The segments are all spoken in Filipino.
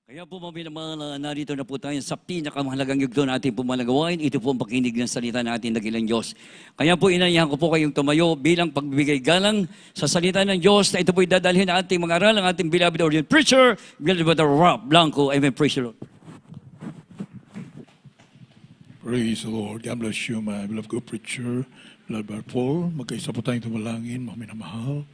Kaya po mga narito na po tayo sa pinakamahalagang yugto natin po malagawain. Ito po ang pakinig ng salita natin dakilang Diyos. Kaya po inayahan ko po kayong tumayo bilang pagbibigay galang sa salita ng Diyos na ito po idadalhin na ating mga aral, ang ating beloved ordained preacher, beloved Rob Blanco. Amen. Praise the Lord. Praise the Lord. God bless you, my beloved co-preacher, beloved Paul. Magkaisa po tayong tumalangin, mga minamahal.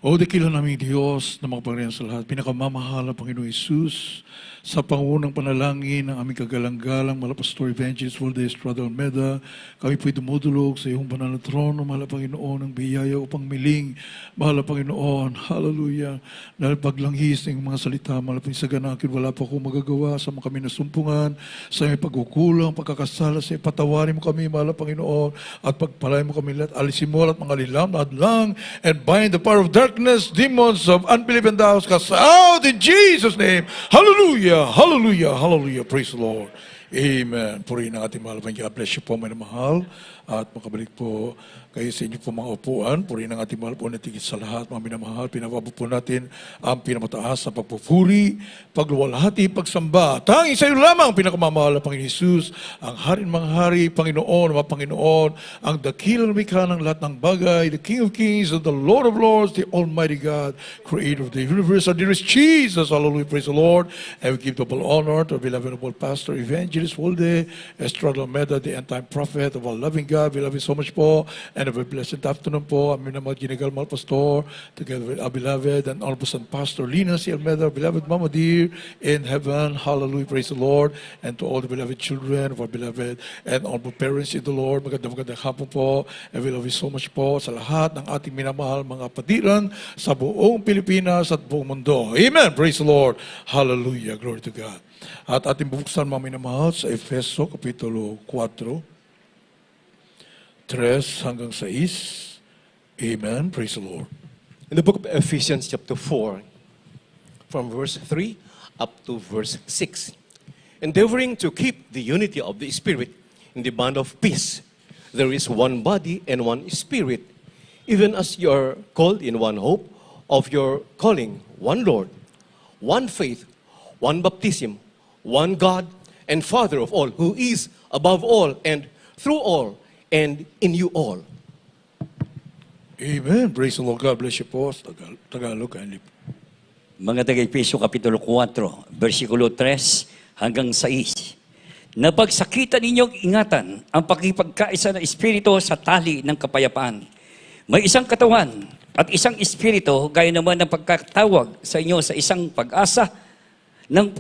O dakilan naming Diyos na makapangyarihan sa lahat, pinakamamahal na Panginoong Isus, sa pangunang panalangin ng aming kagalang-galang, Mahal Pastor Evangelist Walde Estrada Almeda, kami po'y dumudulog sa iyong banal na trono, Mahal Panginoon, ng biyaya upang miling, Mahal Panginoon, hallelujah, dahil paglanghis ng mga salita, Mahal Panginoon, sa ganakid, wala pa akong magagawa sa mga kami nasumpungan, sa iyong pagkukulang, pagkakasala, sa iyong patawarin mo kami, Mahal Panginoon, at pagpalain mo kami lahat, alisin mo lahat mga lilam, adlang, and bind the power of darkness, demons of unbelief and doubts, cast out in Jesus' name. Hallelujah, hallelujah, hallelujah. Praise the Lord. Amen. Purihin ang ating mahal. God bless you po, mga mahal. At makabalik po kayo sa inyo po mga upuan. Purihin ang ating mahal po na tigit sa lahat. Mga minamahal, pinababo po natin ang pinamataas sa pagpupuri, pagluwalhati, pagsamba. Tanging sa iyo lamang, pinakamamahal na Panginoon Jesus, ang hari ng mga hari, Panginoon, mga Panginoon, ang dakilang lumikha ng lahat ng bagay, the King of Kings, and the Lord of Lords, the Almighty God, Creator of the universe, our dearest Jesus. Hallelujah, praise the Lord. And we give double honor to our beloved Pastor Evangelist Walde Estrada Almeda, the end-time prophet of our loving God. We love you so much po. And a very blessed afternoon po. Amin na mga ginigal mahal pastor, together with our beloved and honorable son Pastor Lina C. Almeda, beloved Mama dear in heaven. Hallelujah, praise the Lord. And to all the beloved children of our beloved and honorable parents in the Lord. Magandang hapon po. And we love you so much po sa lahat ng ating minamahal mga padiran sa buong Pilipinas at buong mundo. Amen, praise the Lord. Hallelujah, glory to God. At ating bubuksan mga minamahal sa Efeso, Kapitulo 4, 3 hanggang 6. Amen. Praise the Lord. In the book of Ephesians chapter 4, from verse 3 up to verse 6, endeavoring to keep the unity of the Spirit in the bond of peace, there is one body and one Spirit, even as you are called in one hope of your calling, one Lord, one faith, one baptism, one God and Father of all, who is above all and through all and in you all. Amen. Praise the Lord. God bless you po. Tagalog. Mga taga-Efesyo Kapitulo 4, versikulo 3 hanggang 6. Napagsakitan ninyong ingatan ang pakipagkaisa ng Espiritu sa tali ng kapayapaan. May isang katawan at isang Espiritu, gaya naman ng pagkatawag sa inyo sa isang pag-asa ng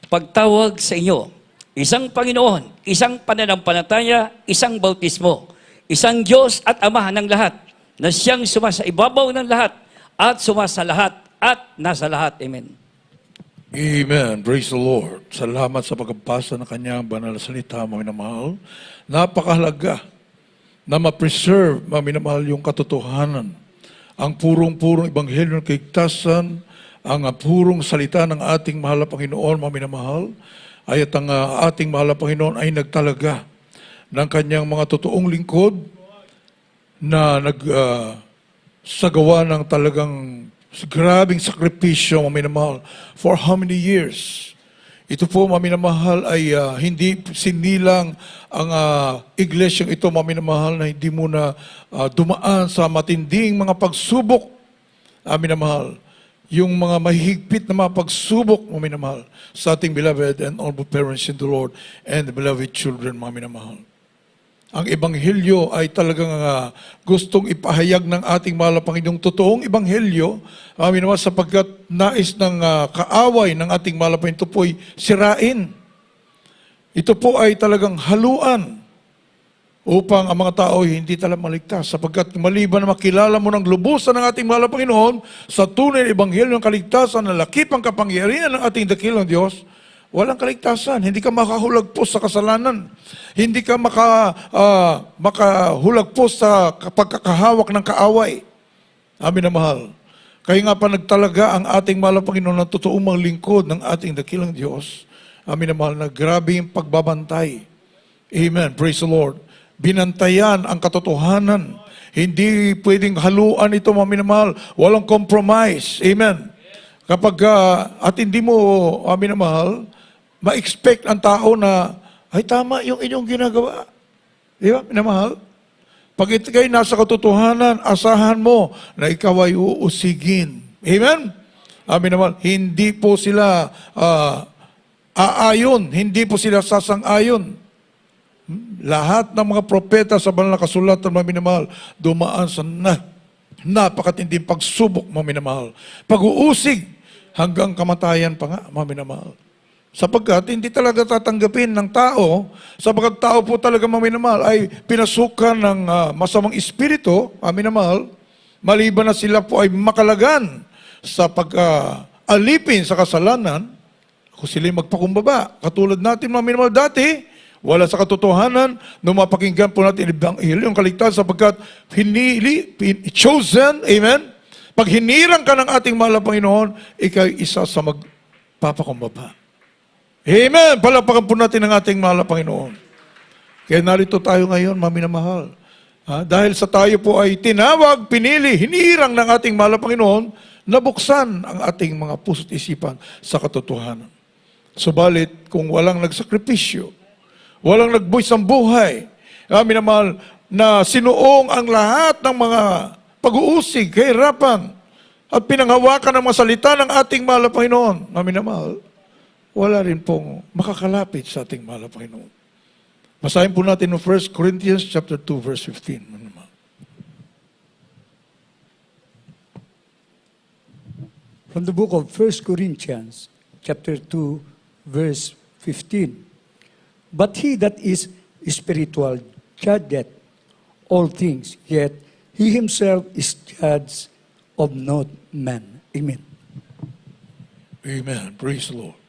pagtawag sa inyo. Isang Panginoon, isang pananampalataya, isang bautismo, isang Diyos at Ama ng lahat, na siyang sumasaibabaw ng lahat at sumasalahat at nasa lahat. Amen. Amen. Praise the Lord. Salamat sa pagkabasa ng kanyang banal na salita, mga minamahal. Napakahalaga na ma-preserve, mga minamahal, yung katotohanan. Ang purong-purong ebanghelyo ng kaligtasan, ang purong salita ng ating mahal na Panginoon, mga minamahal, ay at ang ating mahal na Panginoon ay nagtalaga ng kanyang mga totoong lingkod na nagsagawa ng talagang grabing sakripisyo, mga minamahal, for how many years? Ito po, mga minamahal, ay hindi sinilang ang iglesyang ito, mga minamahal, na hindi muna dumaan sa matinding mga pagsubok, mga minamahal. Yung mga mahigpit na mga pagsubok, mga minamahal, sa ating beloved and honorable parents in the Lord and the beloved children, mga minamahal. Ang ebanghelyo ay talagang gustong ipahayag ng ating mahal na Panginoong totoong ebanghelyo, mga minamahal, sapagkat nais ng kaaway ng ating mahal na Panginoon, ito po'y sirain. Ito po ay talagang haluan upang ang mga tao hindi talagang maligtas. Sapagkat maliban na makilala mo ng lubusan ng ating mahal na Panginoon sa tunay na ebanghelyo ng kaligtasan na lakip ang kapangyarihan ng ating dakilang Diyos, walang kaligtasan. Hindi ka makahulagpos sa kasalanan. Hindi ka makahulagpos sa pagkakahawak ng kaaway. Amin na mahal. Kaya nga pa nagtalaga ang ating mahal na Panginoon ng totoong mga lingkod ng ating dakilang Diyos. Amin na mahal, na grabe yung pagbabantay. Amen. Praise the Lord. Binantayan ang katotohanan. Hindi pwedeng haluan ito, mga minamahal. Walang compromise. Amen. Kapag, at hindi mo, minamahal, ma-expect ang tao na, ay tama yung inyong ginagawa. Di ba, minamahal? Pag ikay nasa katotohanan, asahan mo na ikaw ay uusigin. Amen? Minamahal, hindi po sila aayon, hindi po sila sasang-ayon. Lahat ng mga propeta sa banal na kasulatan, mga minamahal, dumaan sa napakatinding pagsubok, mga minamahal. Pag-uusig hanggang kamatayan pa nga, mga minamahal. Sapagkat hindi talaga tatanggapin ng tao, sapagkat tao po talaga, mga minamahal, ay pinasukan ng masamang espiritu, mga minamahal, maliban na sila po ay makalagan sa pag-alipin sa kasalanan, kung sila'y magpakumbaba. Katulad natin, mga minamahal, dati, wala sa katotohanan, nung mapakinggan po natin yung kaligtasan sapagkat chosen, amen? Pag hinirang ka ng ating mahal na Panginoon, ikaw isa sa magpapakumbaba. Amen! Palapakan po natin ang ating mahal na Panginoon. Kaya narito tayo ngayon, maminamahal. Dahil sa tayo po ay tinawag, pinili, hinirang ng ating mahal na Panginoon, nabuksan ang ating mga puso't isipan sa katotohanan. Subalit, kung walang nagsakripisyo, walang nagbuwis ng buhay, minamahal, na sinuong ang lahat ng mga pag-uusig, kahirapan, at pinanghawakan ng mga salita ng ating mahal na Panginoon, minamahal, wala rin pong makakalapit sa ating mahal na Panginoon. Basahin po natin ng 1 Corinthians chapter 2, verse 15. From the book of 1 Corinthians, chapter 2, verse 15. But he that is spiritual judgeth all things, yet he himself is judged of no man. Amen. Amen. Praise the Lord.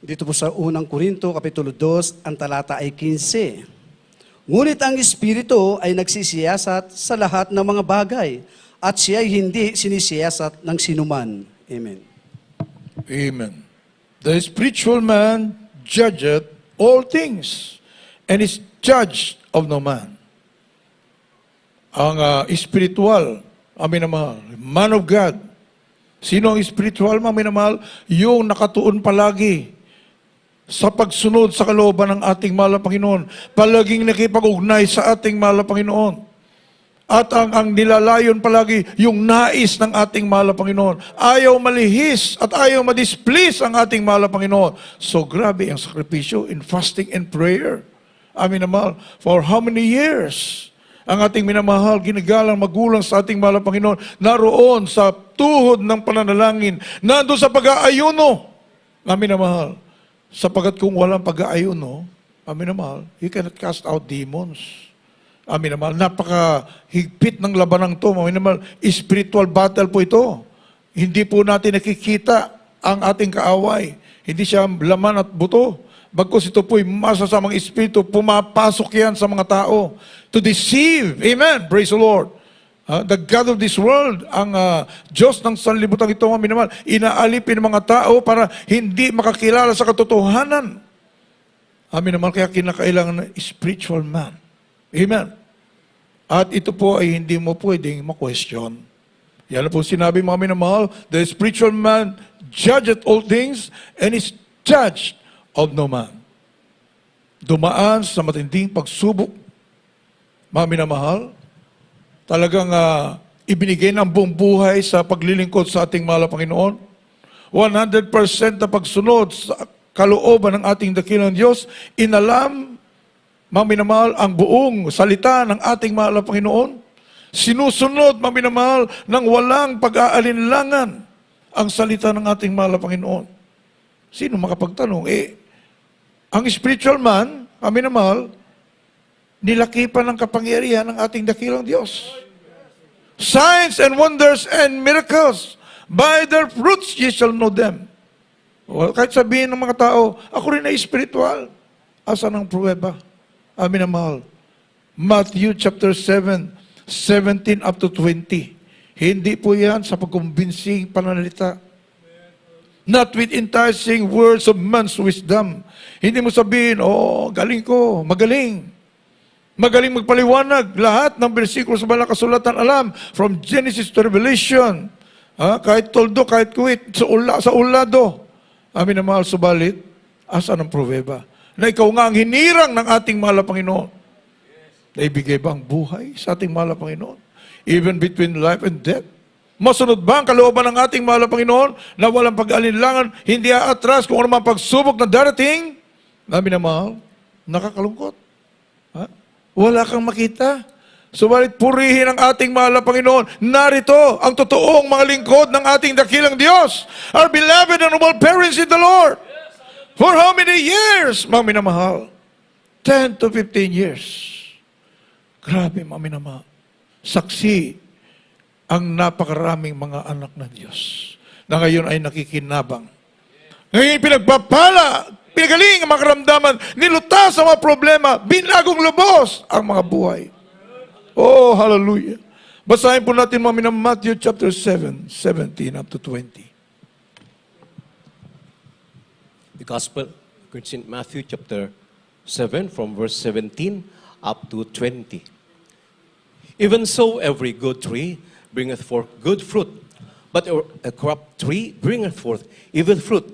Dito po sa unang Korinto, Kapitulo 2, ang talata ay 15. Ngunit ang Espiritu ay nagsisiyasat sa lahat ng mga bagay, at siya ay hindi sinisiyasat ng sinuman. Amen. Amen. The spiritual man judgeth all things, and is judged of no man. Ang spiritual, minamahal, man of God. Sino ang spiritual, minamahal? Yung nakatuon palagi sa pagsunod sa kalooban ng ating mahal na Panginoon. Palaging nakipag-ugnay sa ating mahal na Panginoon. At ang nilalayon palagi, yung nais ng ating mahal na Panginoon. Ayaw malihis at ayaw madisplease ang ating mahal na Panginoon. So grabe ang sakripisyo in fasting and prayer. Minamahal, for how many years ang ating minamahal, ginagalang magulang sa ating mahal na Panginoon, naroon sa tuhod ng pananalangin, nandun sa pag-aayuno. Minamahal, sapagat kung walang pag-aayuno, minamahal, you cannot cast out demons. Minamahal, napakahigpit ng labanang to. Minamahal, spiritual battle po ito. Hindi po natin nakikita ang ating kaaway. Hindi siya laman at buto. Bagkus ito po'y masasamang espiritu, pumapasok yan sa mga tao to deceive. Amen. Praise the Lord. The God of this world, ang Diyos ng sanlibutan ito, minamahal, inaalipin ng mga tao para hindi makakilala sa katotohanan. Minamahal, kaya kinakailangan ng spiritual man. Amen. At ito po ay hindi mo pwedeng ma-question. Yan po sinabi, mga minamahal, the spiritual man judgeth all things and is judged of no man. Dumaan sa matinding pagsubok, mga minamahal, talagang ibinigay ng buong buhay sa paglilingkod sa ating mahal na Panginoon. 100% na pagsunod sa kalooban ng ating dakilang Diyos, inalam, mga minamahal, ang buong salita ng ating mahal na Panginoon. Sinusunod, mga minamahal, ng walang pag-aalinlangan ang salita ng ating mahal na Panginoon. Sino makapagtanong? Ang spiritual man, mga minamahal, nilakipan ng kapangyarihan ng ating dakilang Diyos. Signs and wonders and miracles, by their fruits ye shall know them. Well, kahit sabihin ng mga tao, ako rin ay spiritual. Asan ang pruweba? Minamahal. Matthew chapter 7, 17 up to 20. Hindi po yan sa pagkumbinsing pananalita. Not with enticing words of man's wisdom. Hindi mo sabihin, galing ko, magaling. Magaling magpaliwanag. Lahat ng bersikulo sa banal na kasulatan alam. From Genesis to Revelation. Kahit toldo, kahit kuwit, sa ulado. Amin na mahal, subalit, asa ng pruweba? Na ikaw nga ang hinirang ng ating mahal na Panginoon. Naibigay ba ang buhay sa ating mahal na Panginoon? Even between life and death. Masunod ba ang kalooban ng ating mahal na Panginoon na walang pag-alinlangan, hindi aatras kung ano mga pagsubok na darating? Amin na mahal, nakakalungkot. Wala kang makita. Subalit purihin ang ating mahal na Panginoon. Narito ang totoong mga lingkod ng ating dakilang Diyos. Our beloved and noble parents in the Lord. For how many years, mga minamahal? 10 to 15 years. Grabe, mga minamahal. Saksi ang napakaraming mga anak ng Diyos na ngayon ay nakikinabang. Ngayon pinagpapala, pinagaling ang mga karamdaman, nilutas ang mga problema, binagong lubos ang mga buhay. Oh, hallelujah. Basahin po natin mga minamahal, Matthew chapter 7, 17 up to 20. The Gospel according to St. Matthew chapter 7 from verse 17 up to 20. Even so, every good tree bringeth forth good fruit, but a corrupt tree bringeth forth evil fruit.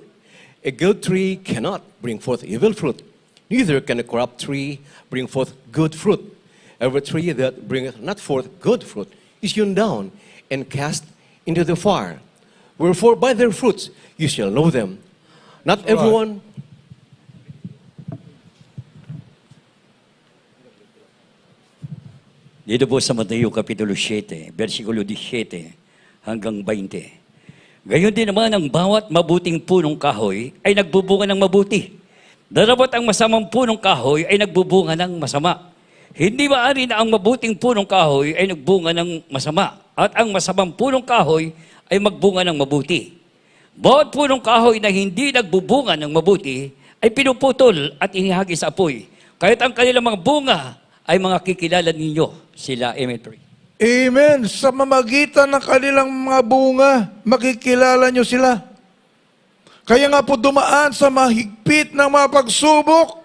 A good tree cannot bring forth evil fruit, neither can a corrupt tree bring forth good fruit. Every tree that bringeth not forth good fruit is hewn down and cast into the fire. Wherefore by their fruits you shall know them. Not everyone. Dito po sa Mateo Kapitulo 7, versikulo 17 hanggang 20. Gayon din naman ang bawat mabuting punong kahoy ay nagbubunga ng mabuti. Darapat ang masamang punong kahoy ay nagbubunga ng masama. Hindi maaari na ang mabuting punong kahoy ay nagbunga ng masama at ang masamang punong kahoy ay magbunga ng mabuti. Bawat punong kahoy na hindi nagbubunga ng mabuti ay pinuputol at inihagis sa apoy. Kahit ang kanilang mga bunga ay mga kikilala ninyo sila. Amen. Amen. Sa mamagitan ng kanilang mga bunga, makikilala nyo sila. Kaya nga po dumaan sa mahigpit ng mga pagsubok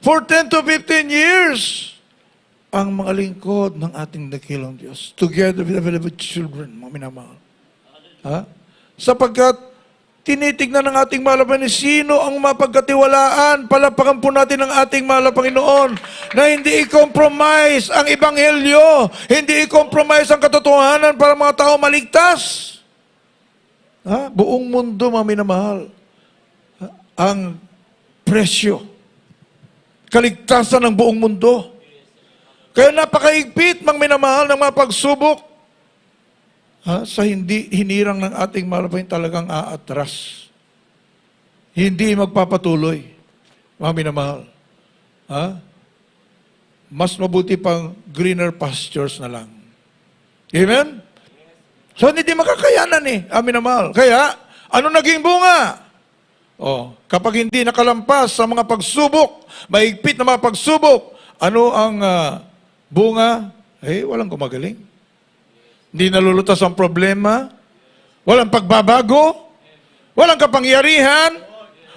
for 10 to 15 years ang mga lingkod ng ating dakilang Diyos together with the beloved children, mga minamahal. Sapagkat tinitignan ng ating mahal na Panginoon, sino ang mapagkatiwalaan, palapakan po natin ang ating mahal na Panginoon na hindi i-compromise ang Ebanghelyo, hindi i-compromise ang katotohanan para mga tao maligtas. Buong mundo, mga minamahal, ang presyo, kaligtasan ng buong mundo. Kaya napakaigpit, mga minamahal, ng mga pagsubok, sa hindi hinirang ng ating mahal na Panginoon talagang aatras. Hindi magpapatuloy, mga minamahal. Mas mabuti pang greener pastures na lang. Amen? So hindi makakayanan amin na mahal. Kaya, ano naging bunga? Kapag hindi nakalampas sa mga pagsubok, mahigpit na mga pagsubok, ano ang bunga? Walang gumagaling. Hindi nalulutas ang problema, walang pagbabago, walang kapangyarihan,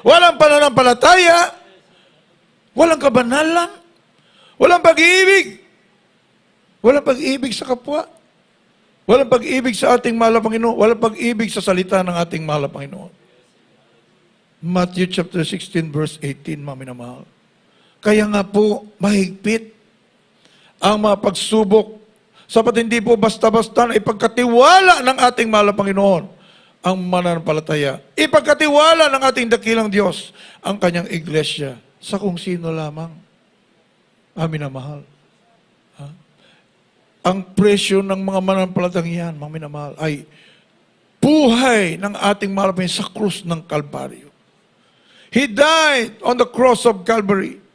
walang pananampalataya, walang kabanalan, walang pag-ibig. Walang pag-ibig sa kapwa. Walang pag-ibig sa ating mahal na Panginoon. Walang pag-ibig sa salita ng ating mahal na Panginoon. Matthew chapter 16 verse 18, mga minamahal. Kaya nga po, mahigpit ang mga pagsubok. Sapat hindi po basta-basta na ipagkatiwala ng ating mahal na Panginoon ang mananampalataya. Ipagkatiwala ng ating dakilang Diyos ang kanyang iglesia sa kung sino lamang. Amin na mahal. Ang presyo ng mga mananampalataya yan, mga minamahal, ay buhay ng ating mahal na Panginoon sa krus ng Kalbaryo. He died on the cross of Calvary.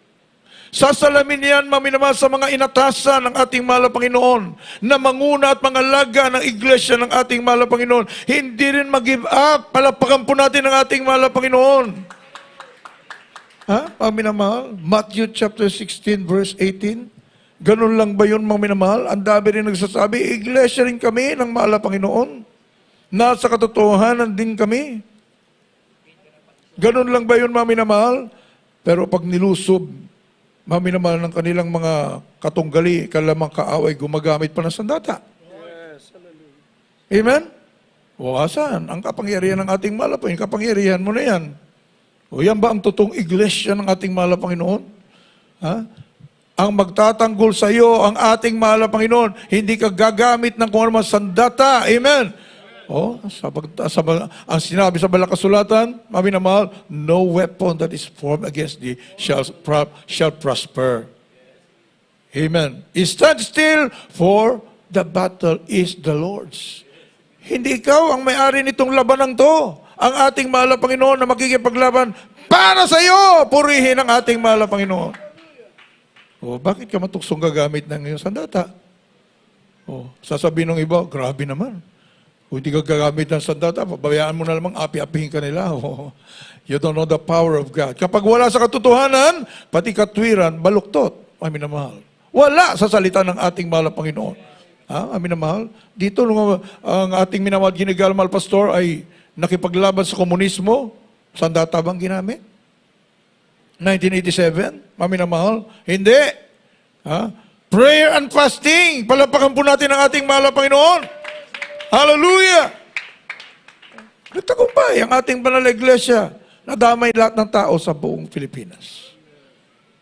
Sasalamin yan, mga minamahal, sa mga inatasan ng ating mahal na Panginoon na manguna at mangalaga ng iglesia ng ating mahal na Panginoon. Hindi rin mag-give up. Palapakan po natin ang ating mahal na Panginoon. Mga minamahal? Matthew chapter 16 verse 18. Ganun lang ba yun, mga minamahal? Ang dami rin nagsasabi, iglesia rin kami ng mahal na Panginoon. Nasa katotohanan din kami. Ganun lang ba yun, mga minamahal? Pero pag nilusob, mga minamahal, ng kanilang mga katunggali, kalamang kaaway, gumagamit pa ng sandata. Yes, hallelujah. Amen? O asan? Ang kapangyarihan ng ating mahal na Panginoon, kapangyarihan mo na yan. O yan ba ang totoong iglesia ng ating mahal na Panginoon? Ha? Ang magtatanggol sa iyo, ang ating mahal na Panginoon, hindi ka gagamit ng kung ano sandata. Amen. Ang sinabi sa Banal na Kasulatan, mami na mahal, no weapon that is formed against thee shall prosper. Amen. Stand still, for the battle is the Lord's. Hindi ikaw ang may-ari nitong labanang to. Ang ating mahal na Panginoon na makikipaglaban para sa iyo, purihin ang ating mahal na Panginoon. Bakit ka matuksong gagamit ng iyong sandata? Sasabihin ng iba, grabe naman. Kung hindi ka gagamit ng sandata, pabayaan mo na lamang, api-apihin ka nila. You don't know the power of God. Kapag wala sa katotohanan, pati katwiran, baluktot. Amin na mahal. Wala sa salita ng ating mahal na Panginoon. Amin na mahal. Dito, nung ang ating minamahal ginigalmal pastor ay nakipaglaban sa komunismo, sandata bang ginamit? 1987, amin na mahal. Hindi. Prayer and fasting. Palapakan po natin ang ating mahal na Panginoon. Hallelujah! Nagtagumpay ang ating banal na iglesia. Nadamay lahat ng tao sa buong Pilipinas.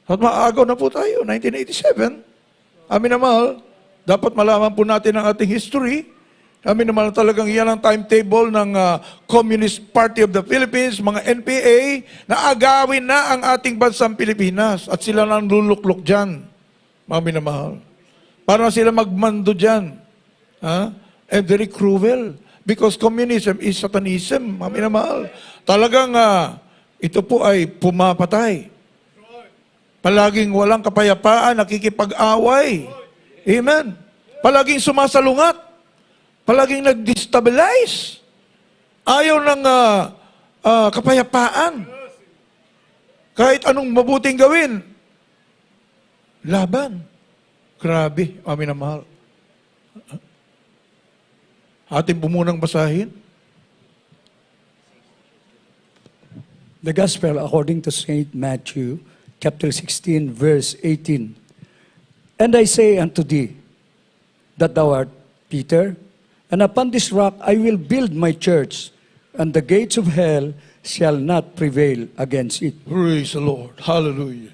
At maagaw na po tayo, 1987. Amin na mahal, dapat malaman po natin ang ating history. Amin na mahal, talagang yan ang timetable ng Communist Party of the Philippines, mga NPA, na agawin na ang ating bansang Pilipinas. At sila nang luluklok dyan. Amin na mahal. Para sila magmando dyan. And very cruel. Because communism is satanism. Amin na mahal. Talagang ito po ay pumapatay. Palaging walang kapayapaan, nakikipag-away. Amen. Palaging sumasalungat. Palaging nag-destabilize. Ayaw ng kapayapaan. Kahit anong mabuting gawin. Laban. Grabe. Amin na mahal. Ating po munang basahin. The Gospel according to St. Matthew, chapter 16, verse 18. And I say unto thee, that thou art Peter, and upon this rock I will build my church, and the gates of hell shall not prevail against it. Praise the Lord. Hallelujah.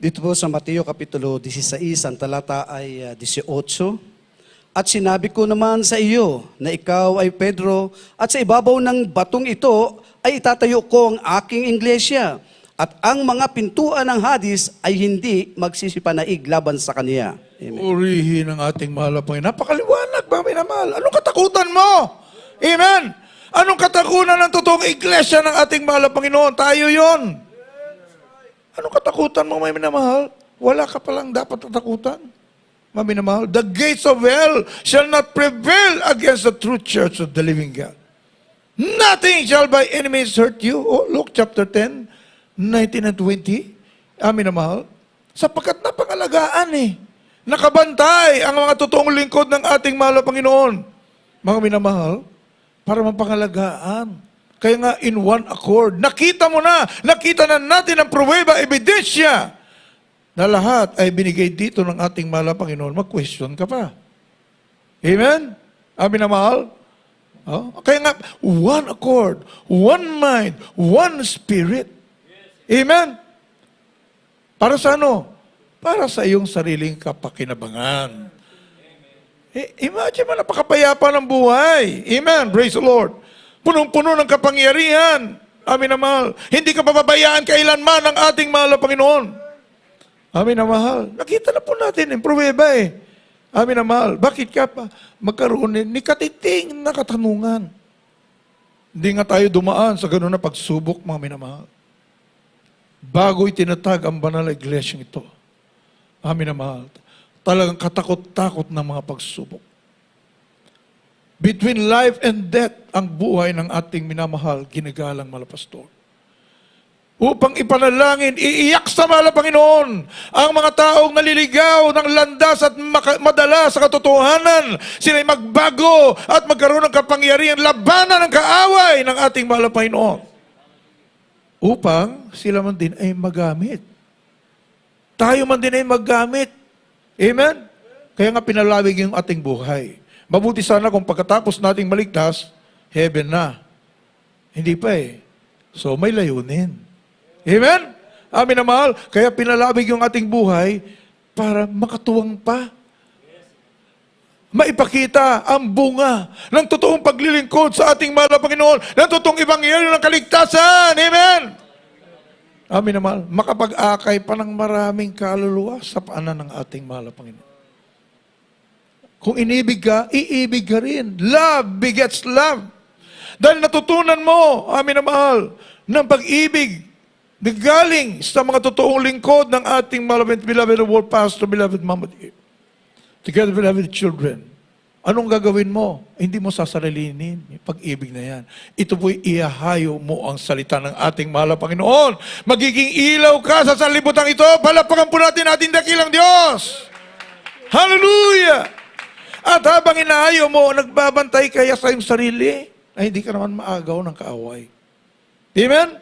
Dito po sa Mateo Kapitulo 16, ang talata ay 18. At sinabi ko naman sa iyo na ikaw ay Pedro, at sa ibabaw ng batong ito ay itatayo ko ang aking iglesia, at ang mga pintuan ng Hades ay hindi magsisipanaig laban sa kaniya. Amen. Purihin ang ating mahal na Panginoon. Napakaliwanag, mami na mahal. Anong katakutan mo? Amen. Anong katakutan ng totoong iglesia ng ating mahal na Panginoon? Tayo yon. Anong katakutan mo, mami na mahal? Wala ka palang dapat katakutan. Mami na mahal, the gates of hell shall not prevail against the true church of the living God. Nothing shall by enemies hurt you. Luke chapter 10, 19 and 20. Amin na mahal. Sapagkat napangalagaan nakabantay ang mga totoong lingkod ng ating mahal na Panginoon. Mga minamahal, para mapangalagaan. Kaya nga, in one accord, nakita na natin ang pruweba, ebidensya, na lahat ay binigay dito ng ating mahal na Panginoon. Mag-question ka pa. Amen? Amin na mahal? Kaya nga, one accord, one mind, one spirit. Amen? Para sa ano? Para sa iyong sariling kapakinabangan. Imagine mo, napakapayapa ng buhay. Amen? Praise the Lord. Punong-puno ng kapangyarihan. Amin na mahal. Hindi ka pababayaan kailanman ng ating mahal na Panginoon. Amin na mahal. Nakita na po natin yung pruweba Amin na mahal. Bakit ka pa magkaroon ni katiting na katanungan? Hindi nga tayo dumaan sa ganun na pagsubok, mga minamahal. Bago itinatag ang banal na iglesyang ito. Amin na mahal. Talagang katakot-takot ng mga pagsubok. Between life and death, ang buhay ng ating minamahal, ginagalang malapastor. Upang ipanalangin, iiyak sa mahal na Panginoon ang mga taong naliligaw ng landas at madala sa katotohanan. Sila'y magbago at magkaroon ng kapangyarihan labanan ng kaaway ng ating mahal na Panginoon. Upang sila man din ay magamit. Tayo man din ay magamit. Amen? Kaya nga pinalawig yung ating buhay. Mabuti sana kung pagkatapos nating maligtas, heaven na. Hindi pa eh. So may layunin. Amen? Amin na mahal. Kaya pinalawig yung ating buhay para makatuwang pa. Maipakita ang bunga ng totoong paglilingkod sa ating mahal na Panginoon, ng totoong ebanghelyo ng kaligtasan. Amen? Amin na mahal. Makapag-akay pa ng maraming kaluluwa sa paanan ng ating mahal na Panginoon. Kung inibig ka, iibig ka rin. Love begets love. Dahil natutunan mo, amin na mahal, ng pag-ibig na galing sa mga totoong lingkod ng ating beloved world pastor, beloved Mama Dear. Together, beloved children, anong gagawin mo? Hindi mo sasarilinin yung pag-ibig na yan. Ito po'y ihahayo mo ang salita ng ating mahal na Panginoon. Magiging ilaw ka sa sanlibutan ito. Palapakan po natin ating dakilang Diyos. Hallelujah! At habang inahayo mo, nagbabantay kaya sa iyong sarili, ay hindi ka naman maagaw ng kaaway. Amen?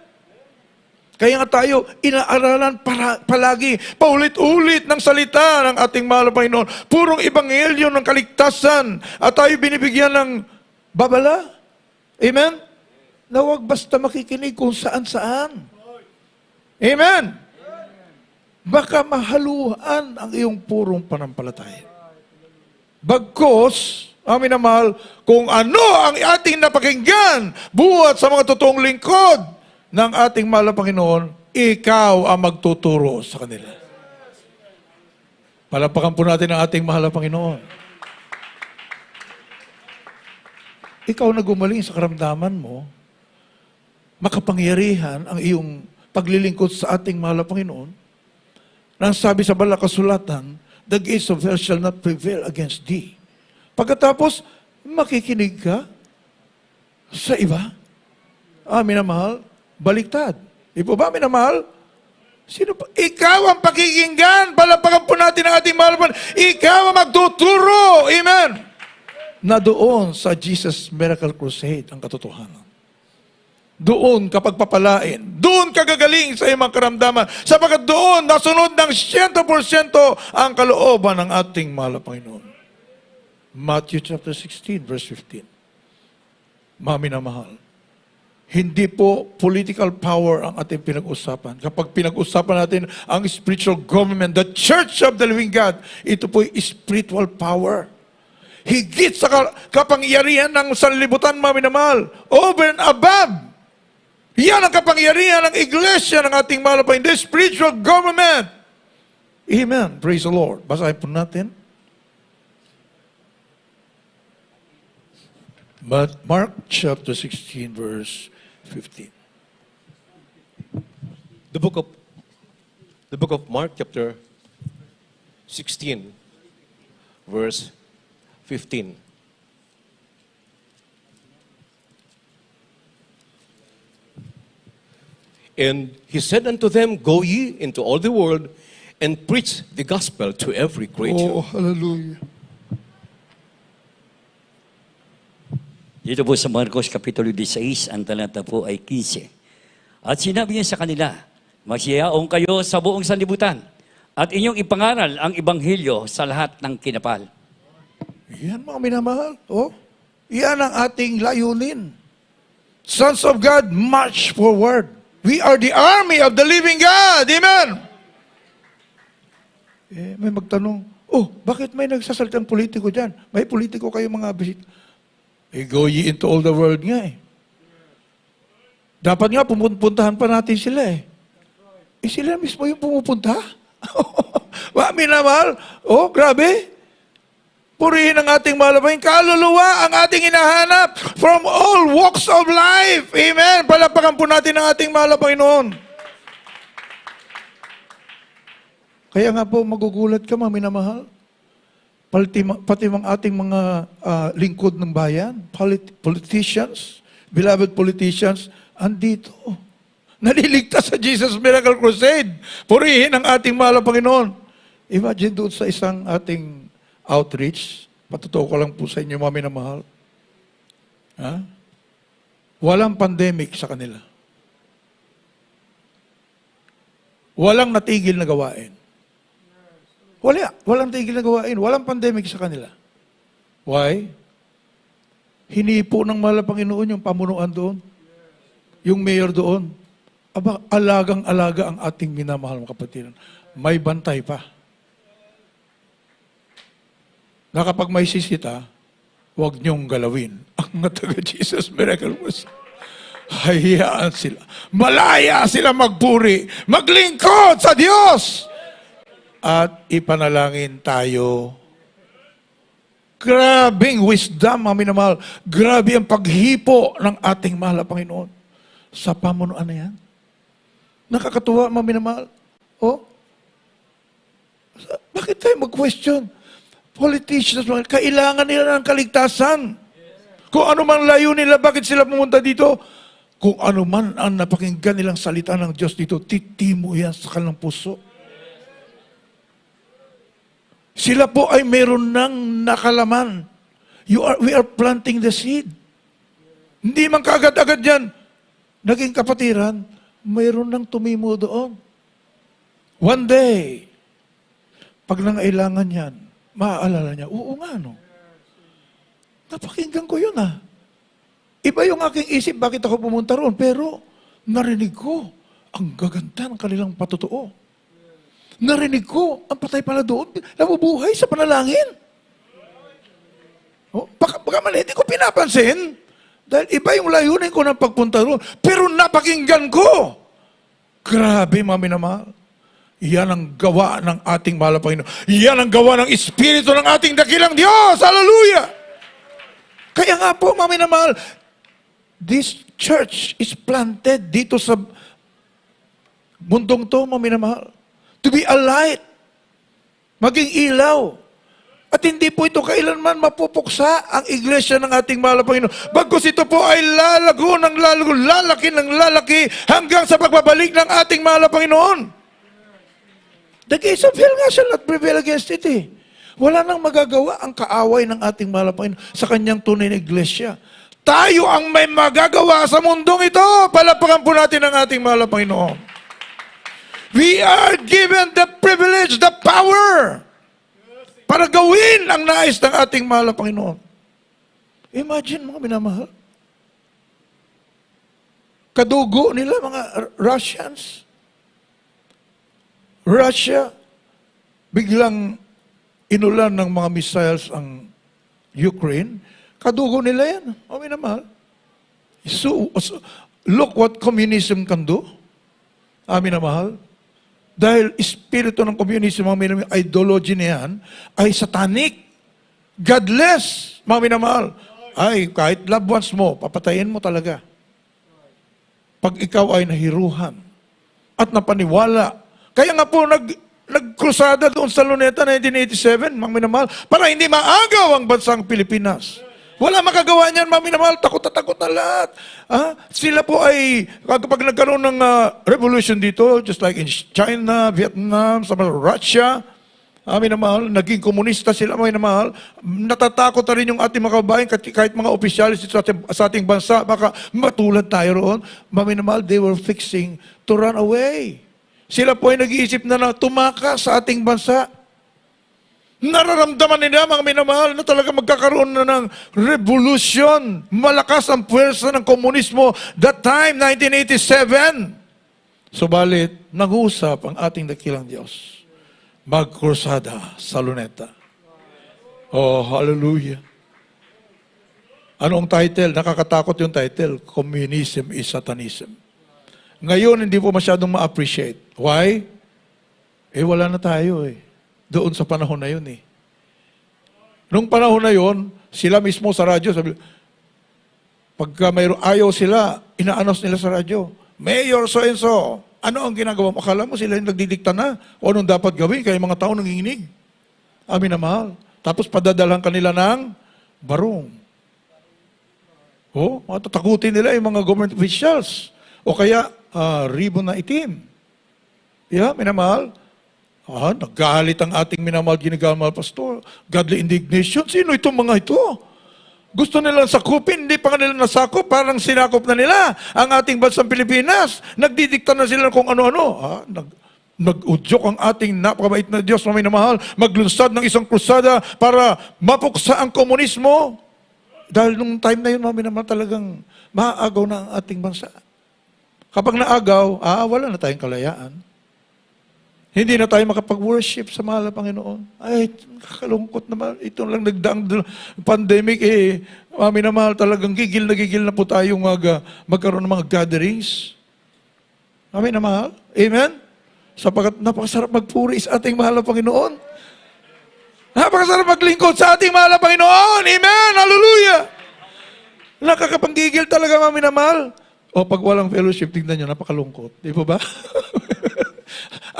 Kaya nga tayo, inaaralan palagi, paulit-ulit ng salita ng ating mahal na Panginoon. Purong ebanghelyo ng kaligtasan. At tayo binibigyan ng babala. Amen? Na huwag basta makikinig kung saan-saan. Amen? Baka mahaluan ang iyong purong panampalataya. Bagkos, amin na mahal, kung ano ang ating napakinggan, buhat sa mga totoong lingkod ng ating mahal na Panginoon, ikaw ang magtuturo sa kanila. Palapakan po natin ang ating mahal na Panginoon. Ikaw na gumaling sa karamdaman mo, makapangyarihan ang iyong paglilingkod sa ating mahal na Panginoon, nang sabi sa Banal na Kasulatan, the gates of hell shall not prevail against thee. Pagkatapos, makikinig ka sa iba. Amin na mahal. Baliktad. Di po ba, minamahal? Sino pa? Ikaw ang pakikinggan. Palapakan po natin ang ating mahal. Ikaw ang magtuturo. Amen. Na doon sa Jesus Miracle Crusade ang katotohanan. Doon kapag papalain. Doon kagagaling sa iyong mga karamdaman. Sapagkat doon nasunod ng 100% ang kalooban ng ating mahal na Panginoon. Matthew chapter 16 verse 15. Mami na mahal. Hindi po political power ang ating pinag-usapan. Kapag pinag-usapan natin ang spiritual government, the Church of the Living God, ito po ay spiritual power. Higit sa kapangyarihan ng sanlibutan, mami na mahal, over and above. Yan ang kapangyarihan ng iglesia ng ating mahal na Panginoon, the spiritual government. Amen. Praise the Lord. Basahin po natin. Mark chapter 16 verse 15. The book of Mark, chapter 16, verse 15. And he said unto them, Go ye into all the world, and preach the gospel to every creature. Oh, hallelujah. Dito po sa Marcos Kapitulo 16, ang talata po ay 15. At sinabi niya sa kanila, magsiyaong kayo sa buong sanlibutan at inyong ipangaral ang ebanghelyo sa lahat ng kinapal. Yan mga minamahal. Oh, yan ang ating layunin. Sons of God, march forward. We are the army of the living God. Amen. May magtanong, oh, bakit may nagsasalitang politiko dyan? May politiko kayo mga bisita. Go ye into all the world nga eh. Dapat nga pumuntahan pa natin sila eh. Sila mismo yung pumupunta. Mami na mahal. Oh, grabe. Purihin ang ating malabay. Kaluluwa ang ating hinahanap from all walks of life. Amen. Palapakan po natin ang ating malabay noon. Kaya nga po magugulat ka, mami na mahal. Pati mga ating mga lingkod ng bayan, politicians, beloved politicians, andito. Naliligtas sa Jesus Miracle Crusade. Purihin ang ating mahal na Panginoon. Imagine doon sa isang ating outreach, patutuo ko lang po sa inyo, mami na mahal. Ha? Walang pandemic sa kanila. Walang natigil na gawain. Walang tigil na gawain. Walang pandemic sa kanila. Why? Hinipo ng mahal na Panginoon yung pamunuan doon. Yung mayor doon. Aba, alagang-alaga ang ating minamahal mga kapatiran. May bantay pa. Na kapag may sisita, huwag niyong galawin. Ang taga Jesus Miracle was, hayaan sila. Malaya sila magpuri. Maglingkod sa Diyos. At ipanalangin tayo. Grabing wisdom, mga minamahal. Grabe ang paghipo ng ating mahal na Panginoon sa pamunuan na yan. Nakakatuwa, mga minamahal. Oh, bakit tayo mag-question? Politicians, kailangan nila ng kaligtasan. Kung ano man layo nila, bakit sila pumunta dito? Kung ano man ang napakinggan nilang salita ng Diyos dito, titimo yan sa kanilang puso. Sila po ay meron ng nakalaman. We are planting the seed. Hindi man kaagad-agad yan. Naging kapatiran, mayroon nang tumimo doon. One day, pag nangailangan yan, maaalala niya, oo nga, no? Napakinggan ko yun, ah. Iba yung aking isip, bakit ako pumunta roon? Pero, narinig ko, ang gaganda ng kanilang patotoo. Narinig ko, ang patay pala doon, nabubuhay sa panalangin. Oh, baka mali, hindi ko pinapansin. Dahil iba yung layunin ko ng pagpunta roon. Pero napakinggan ko. Grabe, mga minamahal. Yan ang gawa ng ating mahal na Panginoon. Yan ang gawa ng Espiritu ng ating dakilang Diyos. Hallelujah! Kaya nga po, mga minamahal, this church is planted dito sa mundong to, mga minamahal. To be a light. Maging ilaw. At hindi po ito kailanman mapupuksa ang iglesia ng ating mahal na Panginoon. Bagkus ito po ay lalago ng lalago, lalaki ng lalaki hanggang sa pagbabalik ng ating mahal na Panginoon. The gates of hell nga shall not prevail against it, eh. Wala nang magagawa ang kaaway ng ating mahal na Panginoon sa kanyang tunay na iglesia. Tayo ang may magagawa sa mundong ito. Palapakan po natin ang ating mahal na Panginoon. We are given the privilege, the power, para gawin ang nais ng ating mahal na Panginoon. Imagine, mga minamahal. Kadugo nila, mga Russians. Russia, biglang inulan ng mga missiles ang Ukraine. Kadugo nila yan, mga minamahal. So, look what communism can do. Amin na mahal. Dahil espiritu ng communism, mga minamahal, ideology na yan, ay satanic, godless, mga minamahal. Ay, kahit loved ones mo, papatayin mo talaga. Pag ikaw ay nahiruhan at napaniwala. Kaya nga po, nagkrusada doon sa Luneta 1987, mga minamahal, para hindi maagaw ang bansang Pilipinas. Wala makagawa niyan, mga minamahal, takot na lahat. Sila po ay, kapag nagkaroon ng revolution dito, just like in China, Vietnam, sa Russia, minamahal, naging komunista sila, mga minamahal, natatakot na rin yung ating mga kababayan, kahit mga opisyalis sa ating bansa, baka matulad tayo roon, mga minamahal, they were fixing to run away. Sila po ay nag-iisip na tumakas sa ating bansa. Nararamdaman nila, mga minamahal, na talaga magkakaroon na ng revolution. Malakas ang puwersa ng komunismo. That time, 1987. Subalit, nag-uusap ang ating dakilang Diyos. Magkrusada sa Luneta. Oh, hallelujah. Anong title? Nakakatakot yung title. Communism is Satanism. Ngayon, hindi po masyadong ma-appreciate. Why? Wala na tayo eh. Doon sa panahon na yun eh. Nung panahon na yun, sila mismo sa radyo, sabi, pagka mayroon ayaw sila, ina-announce nila sa radyo, Mayor so-and-so, ano ang ginagawa mo? Akala mo sila yung nagdidikta na o anong dapat gawin, kaya mga tao nanginginig. Amin na mahal. Tapos padadalang kanila ng barong. Matatakutin nila yung mga government officials. O kaya, ribbon na itim. Minamahal. Naggalit ang ating minamahal, ginagamahal pastor. Godly indignation. Sino itong mga ito? Gusto nilang sakupin, hindi pa nila nasakop, parang sinakop na nila ang ating bansang Pilipinas. Nagdidikta na sila kung ano-ano. Nag-udyok ang ating napakabait na Diyos na minamahal, maglunsad ng isang krusada para mapuksa ang komunismo. Dahil nung time na yun, minamahal, talagang maaagaw na ang ating bansa. Kapag naagaw, wala na tayong kalayaan. Hindi na tayo makapag-worship sa mahal na Panginoon. Ay, kakalungkot naman. Ito lang nagdaang pandemic, minamahal, talagang gigil na po tayong magkaroon ng mga gatherings. Minamahal. Amen? Sapagkat napakasarap magpuri sa ating mahal na Panginoon. Napakasarap maglingkod sa ating mahal na Panginoon. Amen! Hallelujah! Nakakapanggigil talaga, mga minamahal. O pag walang fellowship, tingnan nyo, napakalungkot. Di po ba?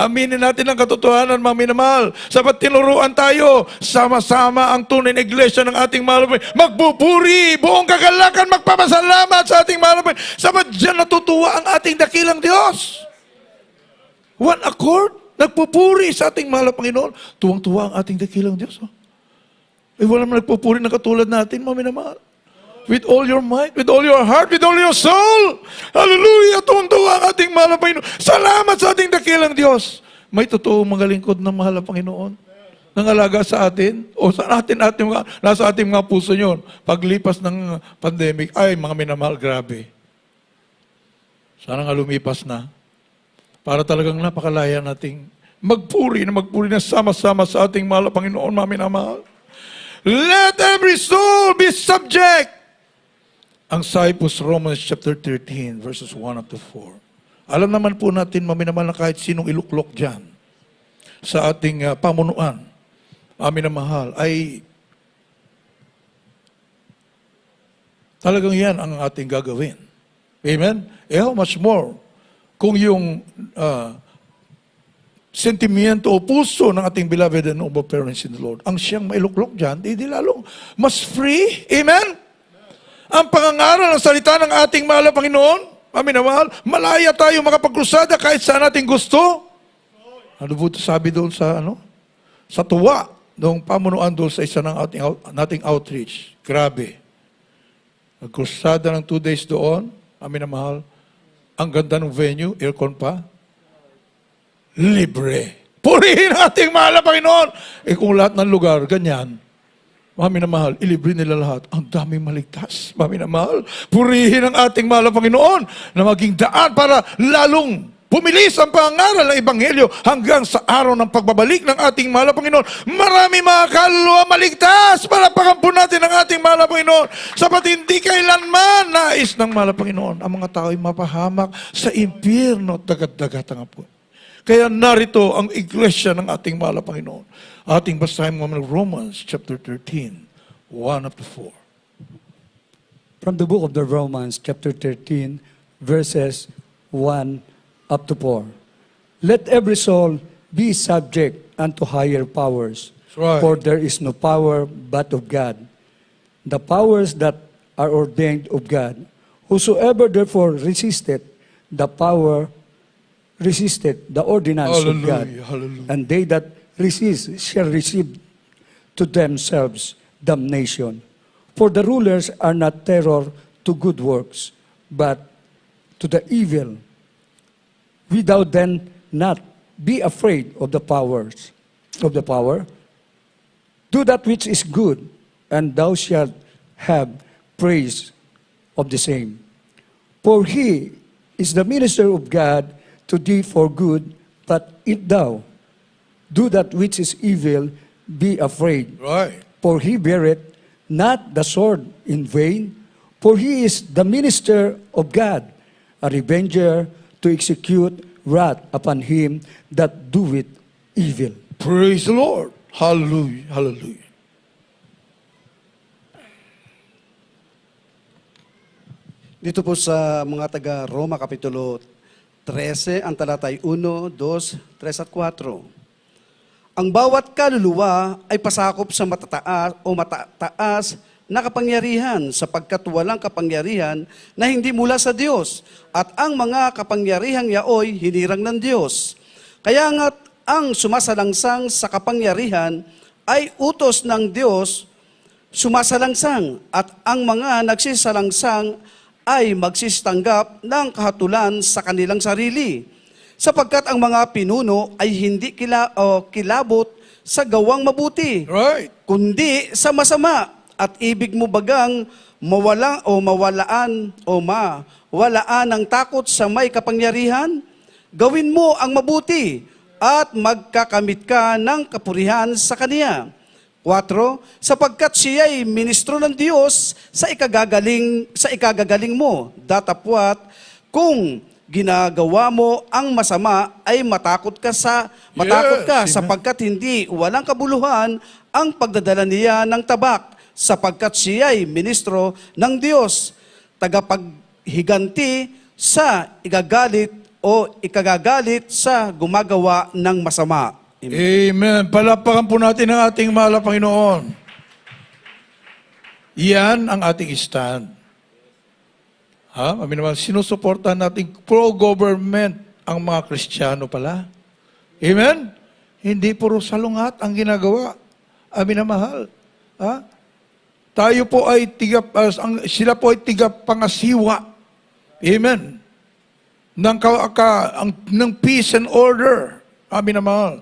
Aminin natin ang katotohanan, mga minamahal. Sapat tinuruan tayo, sama-sama ang tunay na iglesia ng ating mahal na Panginoon. Magpupuri, buong kagalakan, magpapasalamat sa ating mahal na Panginoon. Sapat dyan natutuwa ang ating dakilang Diyos. One accord, nagpupuri sa ating mahal na Panginoon. Tuwang-tuwa ang ating dakilang Diyos. Walang nagpupuri na katulad natin, mga minamahal. With all your might, with all your heart, with all your soul. Hallelujah! Tuwang-tuwa ang ating mahal na Panginoon. Salamat sa ating dakilang Diyos. May totoong mga lingkod ng mahal na Panginoon. Nangalaga sa atin, o sa nasa ating mga puso yun. Paglipas ng pandemic, ay mga minamahal, grabe. Sana nga lumipas na. Para talagang napakalaya nating magpuri na sama-sama sa ating mahal na Panginoon, mga minamahal. Let every soul be subject. Ang sabi po sa Romans chapter 13, verses 1 up to 4. Alam naman po natin, mga minamahal, na kahit sinong iluklok dyan sa ating pamunuan, mga minamahal, ay talagang yan ang ating gagawin. Amen? How much more kung yung sentimiento o puso ng ating beloved and noble parents in the Lord, ang siyang mailuklok dyan, di lalong mas free. Amen? Ang pangangaral ng salita ng ating mahal na Panginoon, minamahal, malaya tayo makapagkrusada kahit saan natin gusto. Ano po sabi doon sa tuwa, noong pamunuan doon sa isa ng nating outreach. Grabe. Nagkrusada ng 2 days doon, minamahal, ang ganda ng venue, aircon pa. Libre. Purihin ating mahal na Panginoon. Kung lahat ng lugar, ganyan, mga minamahal, ilibre nila lahat. Ang daming maligtas, mga minamahal. Purihin ang ating mahal na Panginoon na maging daan para lalong pumilis ang pangaral ng Ebanghelyo hanggang sa araw ng pagbabalik ng ating mahal na Panginoon. Marami mga kaluluwa maligtas. Palapakan po natin ang ating mahal na Panginoon. Sapat hindi kailanman nais ng mahal na Panginoon ang mga tao ay mapahamak sa impyerno at dagat-dagat ang apoy. Kaya narito ang iglesia ng ating mahal na Panginoon. Ating basahin mo ng Romans chapter 13, 1 up to 4. From the book of the Romans, chapter 13, verses 1 up to 4. Let every soul be subject unto higher powers, That's right. for there is no power but of God. The powers that are ordained of God. Whosoever therefore resisted the ordinance of God. Hallelujah, hallelujah. And they that resist shall receive to themselves damnation. For the rulers are not terror to good works, but to the evil. Without then not be afraid of the power. Do that which is good, and thou shalt have praise of the same. For he is the minister of God to thee for good, but if thou do that which is evil, be afraid. Right. For he beareth not the sword in vain, for he is the minister of God, a revenger to execute wrath upon him that doeth evil. Praise the Lord. Hallelujah. Hallelujah. Dito po sa mga taga Roma Kapitulo 13, ang talatay 1, 2, 3 at 4. Ang bawat kaluluwa ay pasakop sa matataas na kapangyarihan sapagkat walang kapangyarihan na hindi mula sa Diyos at ang mga kapangyarihang yaoy hinirang ng Diyos. Kaya nga't ang sumasalangsang sa kapangyarihan ay utos ng Diyos sumasalangsang at ang mga nagsisalangsang ay magsistanggap ng kahatulan sa kanilang sarili. sapagkat ang mga pinuno ay hindi kilabot sa gawang mabuti, Right. kundi sa masama. At ibig mo bagang mawalaan ng takot sa may kapangyarihan? Gawin mo ang mabuti at magkakamit ka ng kapurihan sa Kaniya. 4, sapagkat siya'y ministro ng Diyos sa ikagagaling mo. Datapwat, kung ginagawa mo ang masama ay matakot ka Yes, amen. sapagkat hindi walang kabuluhan ang pagdadala niya ng tabak, sapagkat siya'y ministro ng Diyos, tagapaghiganti sa ikagagalit sa gumagawa ng masama. Amen. Amen. Palapakan po natin ang ating mahal na Panginoon. Yan ang ating stand. Amin naman, sinusuportahan natin pro-government ang mga Kristiyano pala. Amen? Hindi puro salungat ang ginagawa. Amin na mahal. Tayo po ay sila po ay tigapangasiwa. Amen. Ng peace and order. Amin na mahal.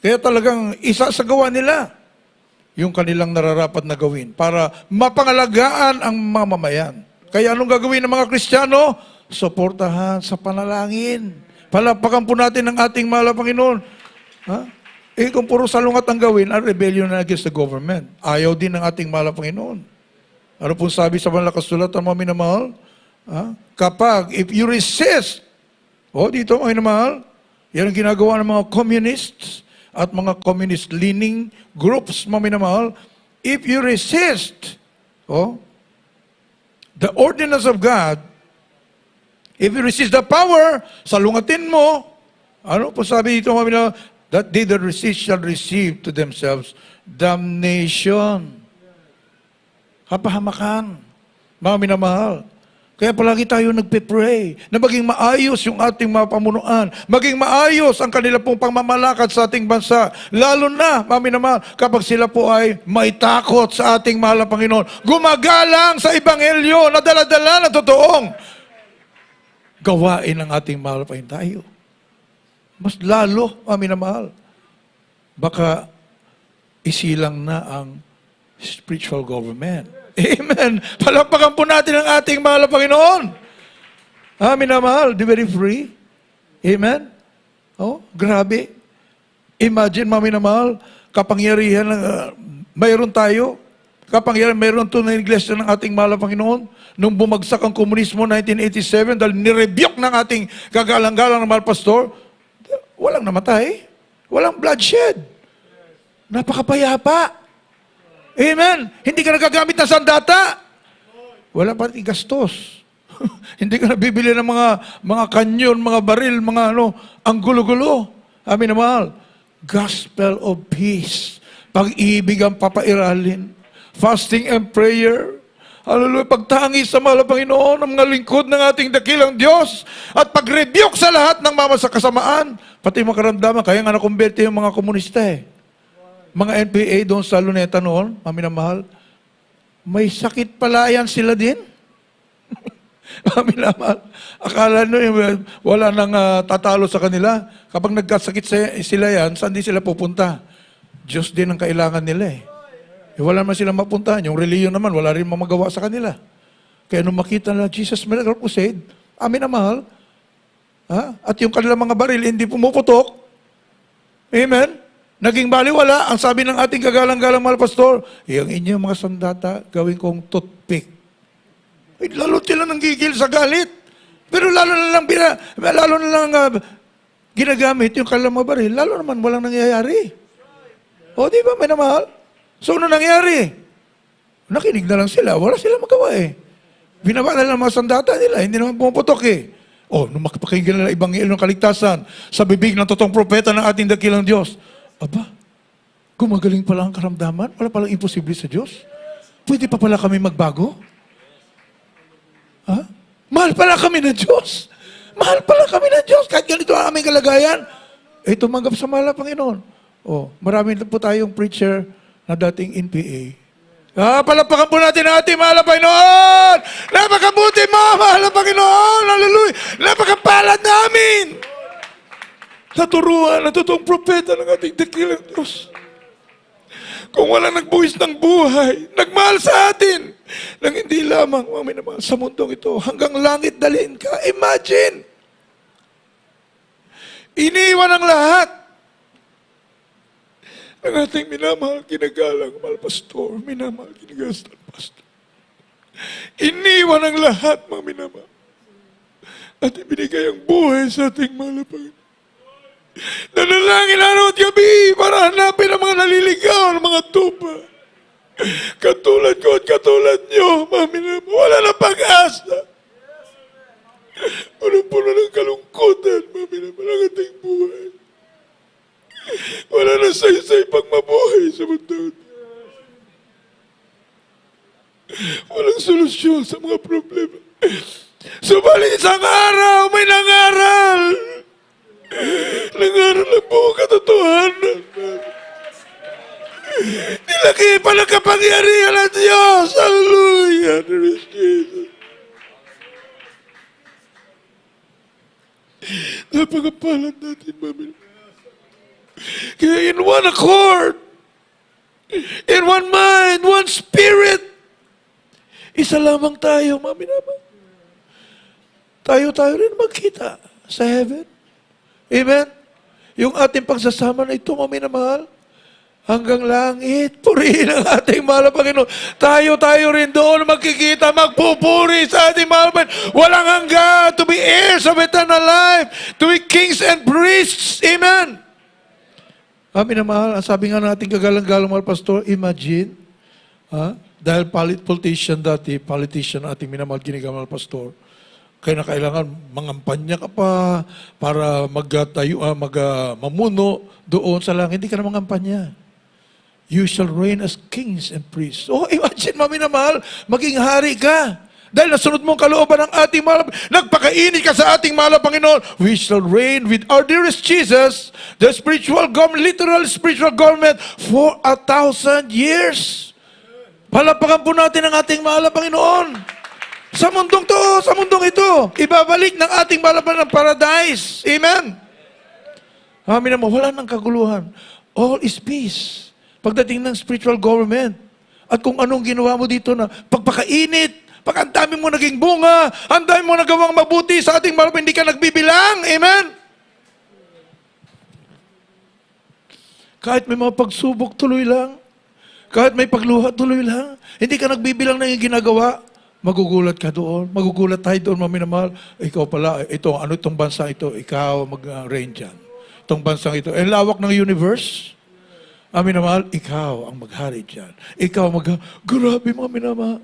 Kaya talagang isasagawa nila yung kanilang nararapat na gawin para mapangalagaan ang mamamayan. Kaya anong gagawin ng mga Kristiyano? Suportahan sa panalangin. Palapakan po natin ang ating mahal na Panginoon. Kung puro salungat ang gawin, ang rebellion na against the government. Ayaw din ng ating mahal na Panginoon. Ano pong sabi sa banal na kasulatan, mga minamahal? If you resist, dito mga minamahal, yan ang ginagawa ng mga communists at mga communist-leaning groups, mga minamahal. If you resist, the ordinance of God, if you resist the power, salungatin mo, ano po sabi dito, mga minamahal? That they that resist shall receive to themselves damnation. Kapahamakan, mga minamahal. Kaya palagi tayo nagpe-pray na maging maayos yung ating mga pamunuan, maging maayos ang kanila pong pangmamalakad sa ating bansa, lalo na, mga minamahal, kapag sila po ay may takot sa ating mahal na Panginoon, gumagalang sa Ebanghelyo na dala-dala na totoong gawain ng ating mahal na Panginoon tayo. Mas lalo, mga minamahal, baka isilang na ang spiritual government. Amen. Palapakan po natin ang ating mahal na Panginoon. Minamahal, di very free. Amen. Grabe. Imagine, mga minamahal, kapangyarihan ng mayroon tayo. Kapangyarihan, mayroon ito na iglesia ng ating mahal na Panginoon. Nung bumagsak ang komunismo 1987, dahil nirebuke ng ating kagalang-galang na mahal pastor, walang namatay. Walang bloodshed. Napakapayapa. Amen. Hindi ka nagagamit ng sandata. Wala pati gastos. Hindi ka nabibili ng mga kanyon, mga baril, ang gulo-gulo. Amin na mahal. Gospel of peace. Pag-ibig ang papairalin. Fasting and prayer. Hallelujah. Pagtangi sa mahal na Panginoon, ang mga lingkod ng ating dakilang Diyos. At pag-rebuke sa lahat ng mamasa kasamaan. Pati mga karamdaman. Kaya nga nakumberte yung mga komunista Mga NPA doon sa Luneta noon, mami na mahal, may sakit pala yan sila din. Mami na mahal. Akala nyo, wala nang tatalo sa kanila. Kapag nagkasakit sila yan, saan din sila pupunta? Diyos din ang kailangan nila wala naman sila mapuntahan. Yung reliyon naman, wala rin mamagawa sa kanila. Kaya nung makita na Jesus Miracle Crusade, amin na mahal, at yung kanilang mga baril hindi pumuputok, amen? Naging baliwala, ang sabi ng ating kagalang-galang mahal pastor, yung inyong mga sandata, gawin kong toothpick. Lalo sila nang gigil sa galit. Pero lalo na lang ginagamit yung kanilang mga baril, lalo naman walang nangyayari. Di ba, may namahal? So, ano nangyari? Nakinig na lang sila, wala sila magawa Binaba na lang mga sandata nila, hindi naman pumuputok nung makapakinggan nila Ebanghelyo ng kaligtasan sa bibig ng totoong propeta ng ating dakilang Diyos, gumagaling pala ang karamdaman? Wala palang imposible sa Diyos? Pwede pa pala kami magbago? Mahal pala kami ng Diyos. Mahal pala kami ng Diyos. Kahit ganito ang aming kalagayan. Tumanggap sa mahal na Panginoon. Marami po tayong preacher na dating NPA. Palapakan po natin ang ating mahal na Panginoon. Napakabuti mo, mahal na Panginoon. Hallelujah. Napakapalad namin. Naturuan ang totoong propeta ng ating dakilang Diyos. Kung wala nagbuhis ng buhay, nagmahal sa atin, nang hindi lamang, mga minamahal, sa mundong ito, hanggang langit dalhin ka. Imagine! Iniwan ang lahat ng ating minamahal, kinagalang, mahal pastor, minamahal, kinagastan pastor. Iniwan ang lahat, mga minamahal, at ibinigay ang buhay sa ating mahal na Panginoon. Nanalangin araw at gabi para hanapin ang mga naliligaw, ang mga tupa. Katulad ko at katulad nyo, mga minamahal, wala na pag-asa. Puno-puno ng kalungkutan, mga minamahal, ang ating buhay. Wala na saysay pang mabuhay sa mundo. Walang solusyon sa mga problema. Subalit isang araw, may nangaral. Nangaral ang buong katotohanan. Nilaki pa ng kapangyarihan ng Diyos. Hallelujah. There is Jesus. Napakapalan natin, mami. Kaya in one accord, in one mind, one spirit, isa lamang tayo, mami naman. Tayo rin magkita sa heaven. Amen? Yung ating pagsasama na ito, mami na mahal, hanggang langit, purihin ang ating mahal na Panginoon. Tayo rin doon magkikita, magpupuri sa ating mahal na Panginoon. Walang hanggan, to be heirs of eternal life, to be kings and priests. Amen? Mami na mahal, ang sabi nga natin kagalang-galang mahal pastor, imagine, dahil politician ating minamahal ginigamal pastor, kaya na kailangan mangampanya ka pa para mamuno doon sa langit. Hindi ka na mangampanya. You shall reign as kings and priests. Oh, imagine, mami na mahal, maging hari ka. Dahil nasunod mo ang kalooban ng ating mahal. Nagpakainit ka sa ating mahal, Panginoon. We shall reign with our dearest Jesus, the spiritual government, literal spiritual government, for 1,000 years. Palapakan po natin ang ating mahal, Panginoon. Sa mundong to, sa mundong ito, ibabalik ng ating malaban ng paradise. Amen? Amin naman, wala nang kaguluhan. All is peace. Pagdating ng spiritual government. At kung anong ginawa mo dito na pagpakainit, pag ang dami mo naging bunga, ang dami mo nagawang mabuti sa ating malaban, hindi ka nagbibilang. Amen? Kahit may mga pagsubok, tuloy lang. Kahit may pagluha, tuloy lang. Hindi ka nagbibilang ng ginagawa. Magugulat ka doon. Magugulat tayo doon, mami na mahal. Ikaw pala, itong bansa ito, ikaw mag-reign dyan. Itong bansang ito. Lawak ng universe. Mami na mahal, ikaw ang maghari dyan. Ikaw grabe, mami na mahal.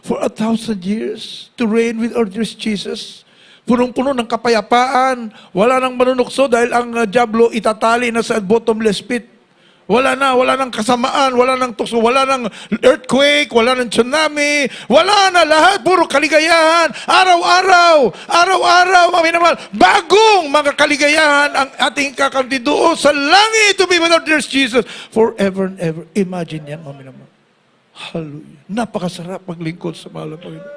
For 1,000 years, to reign with our dear Jesus. Punong-puno ng kapayapaan. Wala nang manunukso dahil ang diablo itatali na sa bottomless pit. Wala nang kasamaan, wala nang tukso, wala nang earthquake, wala nang tsunami, wala na lahat, puro kaligayahan. Araw-araw, mami naman, bagong mga kaligayahan ang ating kakamti doon sa langit to be with our dear Jesus forever and ever. Imagine yan, mami naman. Hallelujah. Napakasarap maglingkod sa mahal na Panginoon.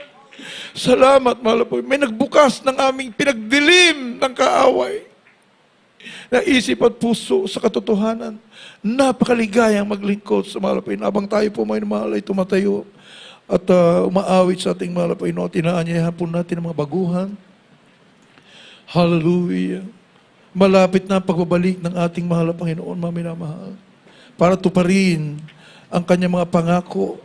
Salamat, mahal na Panginoon. May nagbukas ng aming pinagdilim ng kaaway na isip at puso sa katotohanan. Napakaligayang maglingkod sa mahal na Panginoon. Habang tayo po may mahal ay tumatayo at umaawit sa ating mahal na Panginoon. Tinaanyayahan po natin ang mga baguhan. Hallelujah. Malapit na ang pagbabalik ng ating mahal na Panginoon, mami na mahal. Para tuparin ang kanyang mga pangako.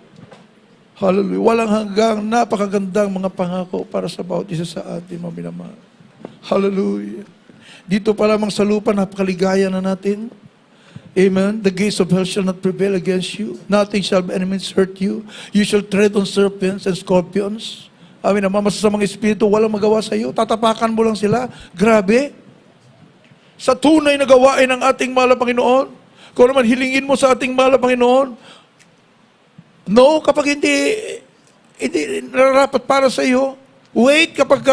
Hallelujah. Walang hanggang napakagandang mga pangako para sa bawat isa sa atin, mami na mahal. Hallelujah. Dito pa lamang sa lupa, napakaligaya na natin. Amen. The gates of hell shall not prevail against you. Nothing shall by any means hurt you. You shall tread on serpents and scorpions. Amin naman, masasamang espiritu, walang magawa sa iyo. Tatapakan mo lang sila. Grabe. Sa tunay na gawain ng ating mahal na Panginoon, kung naman hilingin mo sa ating mahal na Panginoon, no, kapag hindi nararapat para sa iyo, wait kapag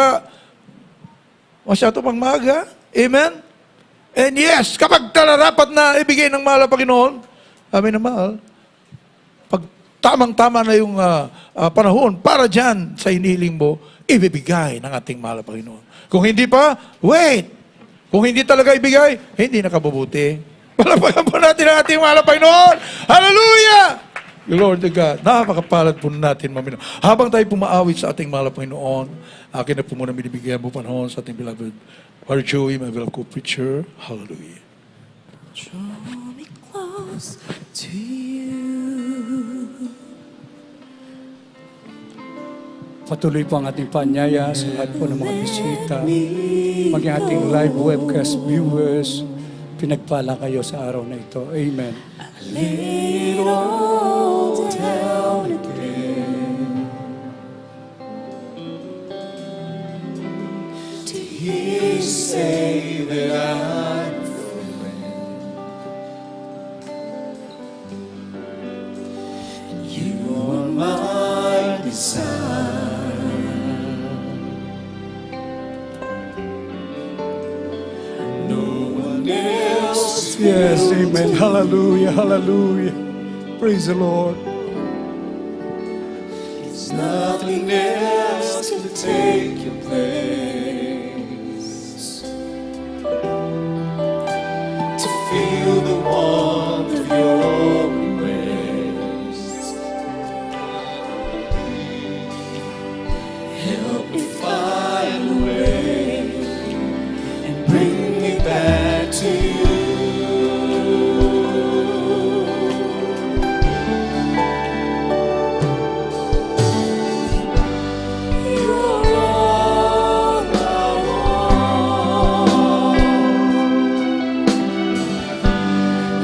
masyado pang maaga. Amen? And yes, kapag nararapat na ibigay ng mahal na Panginoon, amin na mahal, pag tamang-tama na yung panahon para dyan sa hinihiling mo, ibibigay ng ating mahal na Panginoon. Kung hindi pa, wait. Kung hindi talaga ibigay, hindi nakabubuti. Palagpagan po natin ang ating mahal na Panginoon. Hallelujah! Lord God, napakapalad po natin, Mami. Habang tayo pumaawit sa ating mahal na Panginoon, akin na po muna binibigyan mo panahon sa ating beloved Father Joey, my beloved co-preacher. Hallelujah. Draw me close to you. Patuloy po ang ating paanyaya sa lahat po ng mga bisita, maging ating live webcast viewers. Pinagpala kayo sa araw na ito. Amen. Lay it all down again. To hear you say that I'm your friend. And you are my desire. No one else. Yes, amen. Hallelujah, hallelujah. Praise the Lord. There's nothing else to take your place. To feel the warmth of your embrace. Help me find a way and bring me back to you. You're all I want.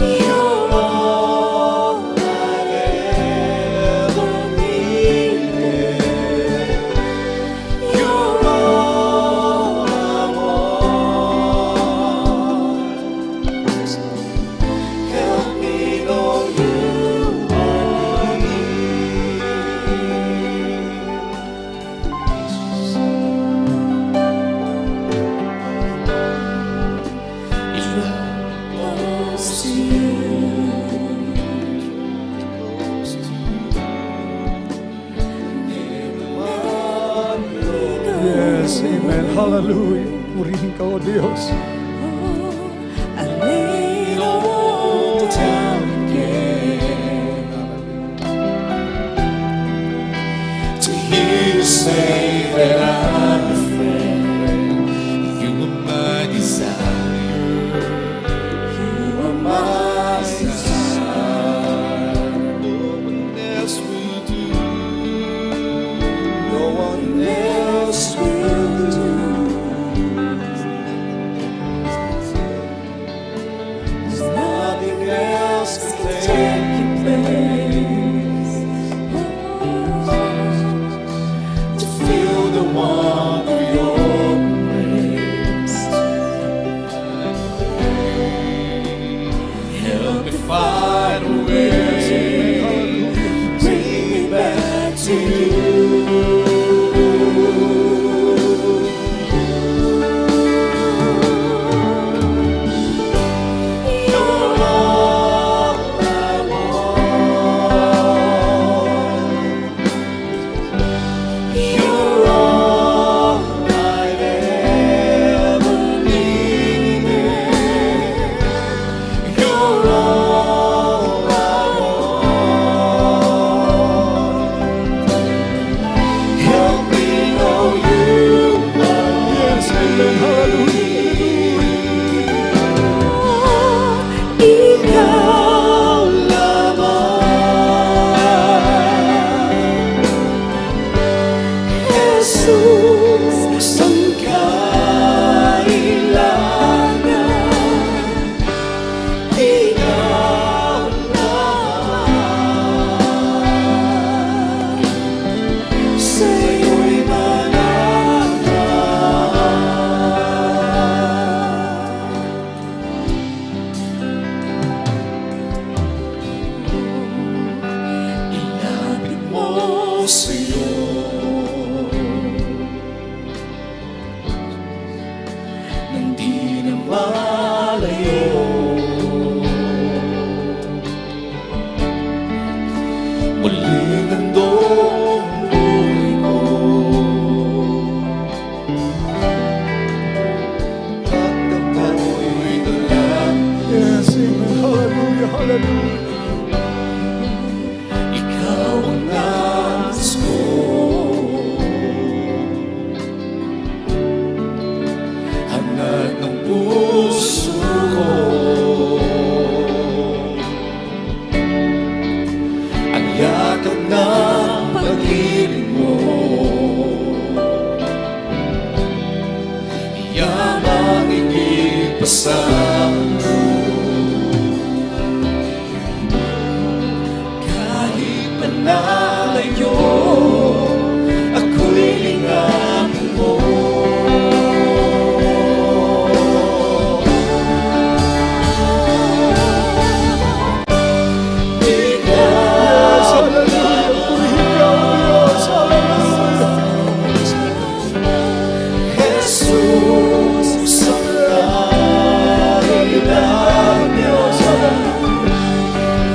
You're all I've ever needed. You're all I want. Help me know you are near. Close to you. Yes, amen. Hallelujah. Purihin ka, O Diyos. I lay it all down again. To hear you say that I'm your friend. You are my desire. You are my desire. No one else will do. No one else will do. There's nothing else to take your place. To feel the warmth of your embrace. Help me find a way. Bring me back to you. sa mundo. Kahit panalayo, ako'y lingamin mo. Jesus, ang dahilan niyo.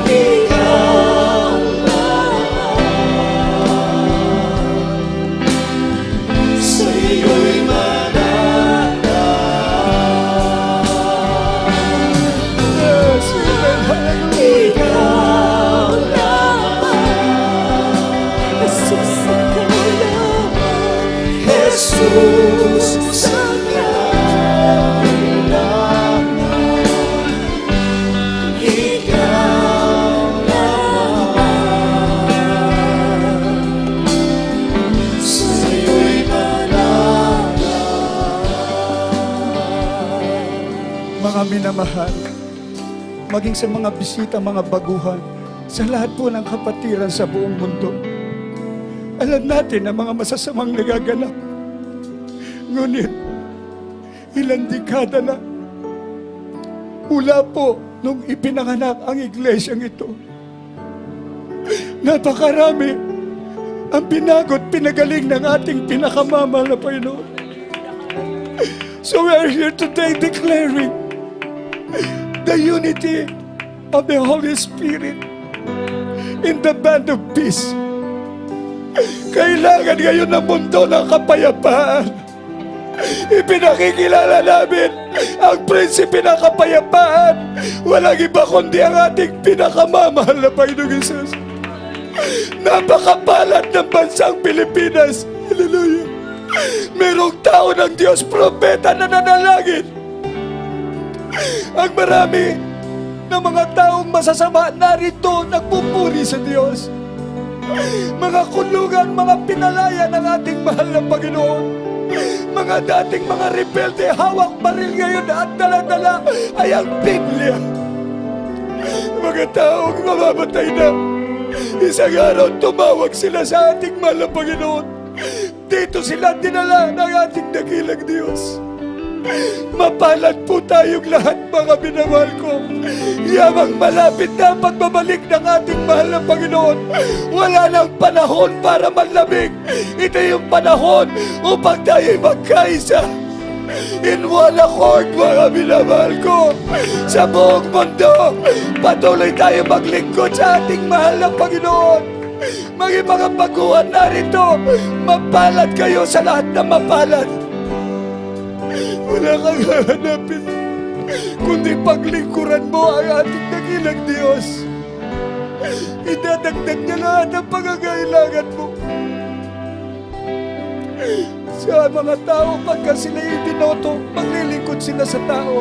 Ikaw lang, sa iyo'y mananaw. Ikaw lang, Jesus, ikaw lang. Jesus, ang dahilan. Ikaw lang, sa iyo'y mananaw. Mga minamahal, maging sa mga bisita, mga baguhan, sa lahat po ng kapatiran sa buong mundo. Alam natin ang mga masasamang nagaganap. Ngunit, ilang dekada na, mula po nung ipinanganak ang iglesyang ito, napakarami ang pinagot, pinagaling ng ating pinakamamahal na Panginoon. So we are here today declaring the unity of the Holy Spirit in the band of peace. Kailangan ngayon ng mundo ng kapayapaan. Ipinakikilala namin ang prinsipe ng kapayapaan. Walang iba kundi ang ating pinakamamahal na Panginoong Hesus. Napakapalad ng bansang Pilipinas. Hallelujah. Merong tao ng Diyos, propeta na nanalangin. Ang marami ng mga taong masasama narito nagpupuri sa Diyos. Mga kulungan, mga pinalaya ng ating mahal na Panginoon. Mga dating mga rebelde, hawak baril ngayon at dala-dala ay ang Biblia. Mga taong mamamatay na, isang araw tumawag sila sa ating mahal na Panginoon. Dito sila dinala ng ating dakilang Diyos. Mapalad po tayong lahat, mga minamahal ko. Yamang malapit na pagbabalik ng ating mahal na Panginoon. Wala nang panahon para maglamig. Ito yung panahon upang tayo'y magkaisa in one accord, mga minamahal ko. Sa buong mundo, patuloy tayo maglingkod sa ating mahal na Panginoon. Mga baguhan narito, mapalad kayo sa lahat na mapalad. Wala kang hahanapin, kundi paglingkuran mo ang ating dakilang Diyos. Idadagdag niya lahat ang pangangailangan mo. Sa mga tao, pagka sila'y binoto, maglilingkod sila sa tao.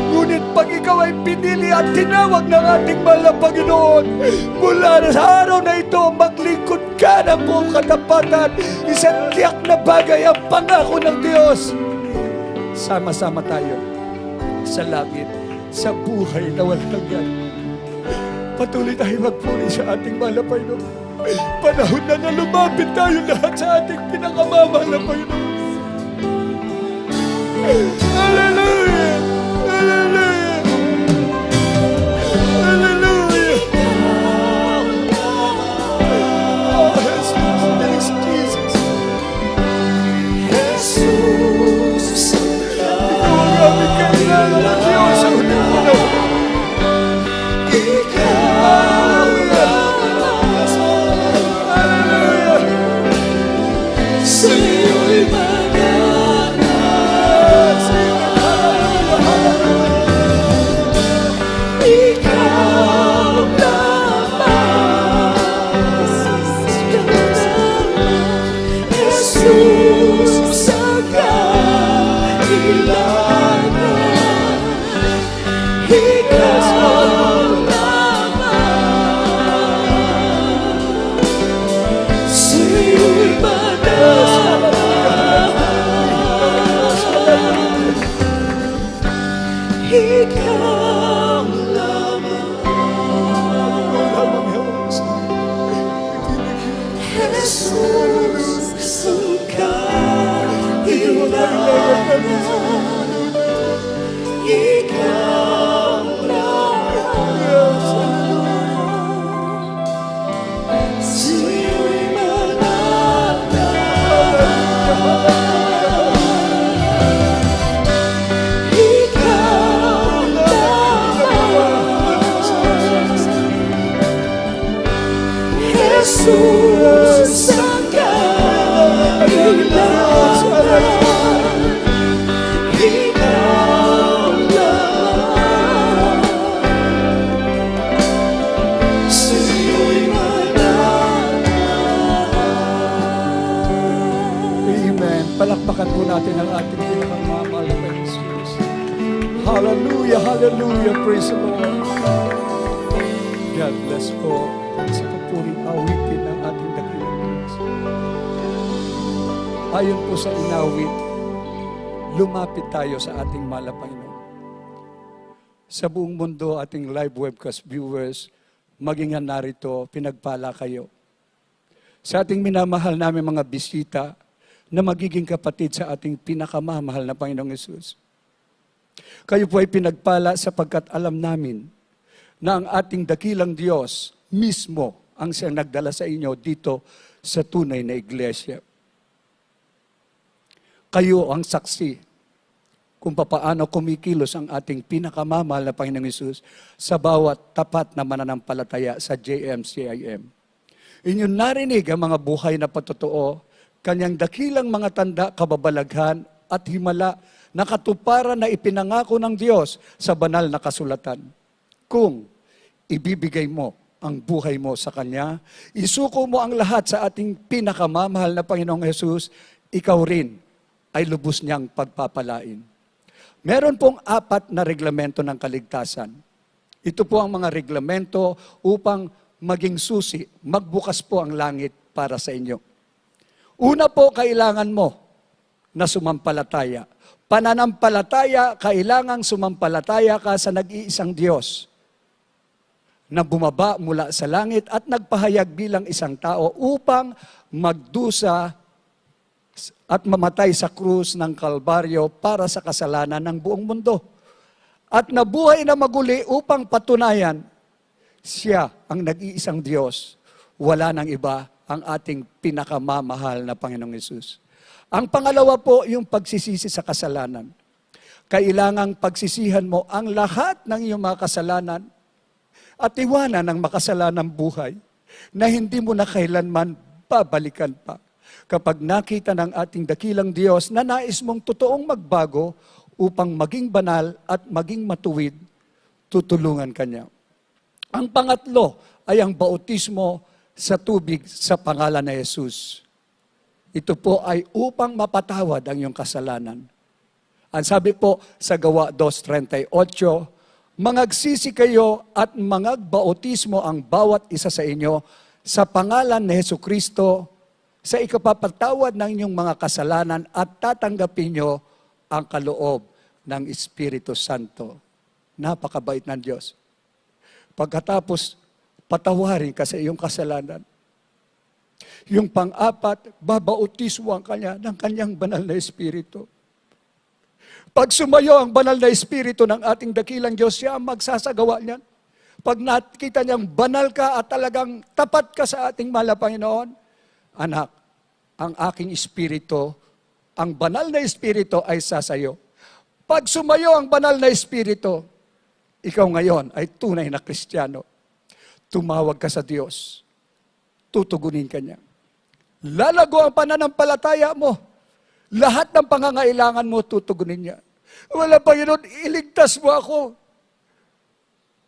Ngunit pag ikaw ay pinili at tinawag ng ating mahal na Panginoon, mula sa araw na ito, maglingkod ka ng buong katapatan. Isang tiyak na bagay ang pangako ng Diyos. Sama-sama tayo sa langit, sa buhay na walang hanggan. Patuloy tayo magpuri sa ating mahal na Panginoon. Panahon na lumapit tayo lahat sa ating pinakamamahal na Panginoon. Hallelujah! Hallelujah! Hallelujah! Oh, Jesus! Thanks, Jesus! Jesus, Ikaw ang aming kailangan ng Diyos sa huling panahon. ikaw lang, Hallelujah! sa iyo'y mananaw. ikaw lang. Sa'yo'y ikaw lang. Jesus ang kailangan. Ikaw lang. Sa'yo'y Amen. Palakpakan po natin ang ating pinakamamahal na Panginoon Jesus. Hallelujah, hallelujah. Praise the Lord. God bless po sa papuring awitin ng ating dakilang Diyos. Ayon po sa inawit, lumapit tayo sa ating mahal na Panginoon. Sa buong mundo, ating live webcast viewers, maging narito, pinagpala kayo. Sa ating minamahal namin mga bisita, na magiging kapatid sa ating pinakamamahal na Panginoong Yesus. Kayo po ay pinagpala sapagkat alam namin na ang ating dakilang Diyos mismo ang siyang nagdala sa inyo dito sa tunay na iglesia. Kayo ang saksi kung paano kumikilos ang ating pinakamamahal na Panginoong Yesus sa bawat tapat na mananampalataya sa JMCIM. Inyong narinig ang mga buhay na patotoo, kanyang dakilang mga tanda, kababalaghan at himala na katuparan na ipinangako ng Diyos sa banal na kasulatan. Kung ibibigay mo ang buhay mo sa Kanya, isuko mo ang lahat sa ating pinakamamahal na Panginoong Yesus, ikaw rin ay lubos niyang pagpapalain. Meron pong 4 na reglamento ng kaligtasan. Ito po ang mga reglamento upang maging susi, magbukas po ang langit para sa inyo. Una po, kailangan mo na sumampalataya. Pananampalataya, kailangang sumampalataya ka sa nag-iisang Diyos na bumaba mula sa langit at nagpahayag bilang isang tao upang magdusa at mamatay sa krus ng Kalbaryo para sa kasalanan ng buong mundo. At nabuhay na maguli upang patunayan, siya ang nag-iisang Diyos. Wala nang iba ang ating pinakamamahal na Panginoong Yesus. Ang pangalawa po, yung pagsisisi sa kasalanan. Kailangang pagsisihan mo ang lahat ng iyong mga kasalanan at iwanan ang makasalanang buhay na hindi mo na kailanman babalikan pa. Kapag nakita ng ating dakilang Diyos na nais mong totoong magbago upang maging banal at maging matuwid, tutulungan ka niya. Ang pangatlo ay ang bautismo sa tubig sa pangalan ni Jesus. Ito po ay upang mapatawad ang iyong kasalanan. Ang sabi po sa Gawa 2:38, mangagsisi kayo at mangagbautismo ang bawat isa sa inyo sa pangalan ni Jesucristo sa ikapapatawad ng inyong mga kasalanan at tatanggapin nyo ang kaloob ng Espiritu Santo. Napakabait ng Diyos. Pagkatapos, patawarin ka sa iyong kasalanan. Yung pang-4, babautismo ang kanya ng kanyang banal na Espiritu. Pag sumayo ang banal na Espiritu ng ating dakilang Diyos, siya ang magsasagawa niyan. Pag nakita niyang banal ka at talagang tapat ka sa ating mahal na Panginoon, anak, ang aking Espiritu, ang banal na Espiritu ay sasayo. Pag sumayo ang banal na Espiritu, ikaw ngayon ay tunay na Kristiyano. Tumawag ka sa Diyos. Tutugunin ka niya. Lalago ang pananampalataya mo. Lahat ng pangangailangan mo, tutugunin niya. Wala, Panginoon, iligtas mo ako.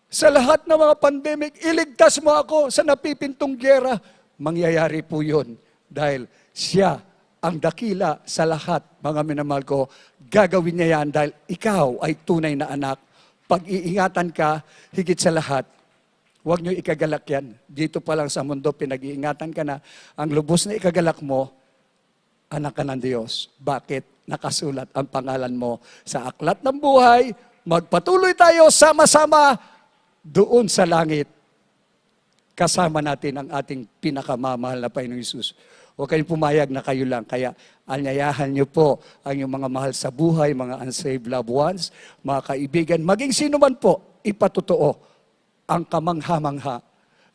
Sa lahat ng mga pandemic, iligtas mo ako sa napipintong gyera. Mangyayari po yun dahil siya ang dakila sa lahat, mga minamahal ko. Gagawin niya yan dahil ikaw ay tunay na anak. Pag-iingatan ka, higit sa lahat, huwag niyo ikagalak yan. Dito pa lang sa mundo, pinag-iingatan ka na. Ang lubos na ikagalak mo, anak ka ng Diyos. Bakit? Nakasulat ang pangalan mo sa aklat ng buhay. Magpatuloy tayo sama-sama doon sa langit. Kasama natin ang ating pinakamamahal na Panginoong Hesus. Huwag kayong pumayag na kayo lang. Kaya anyayahan niyo po ang inyong mga mahal sa buhay, mga unsaved loved ones, mga kaibigan, maging sino man po, ipatotoo ang kamangha-mangha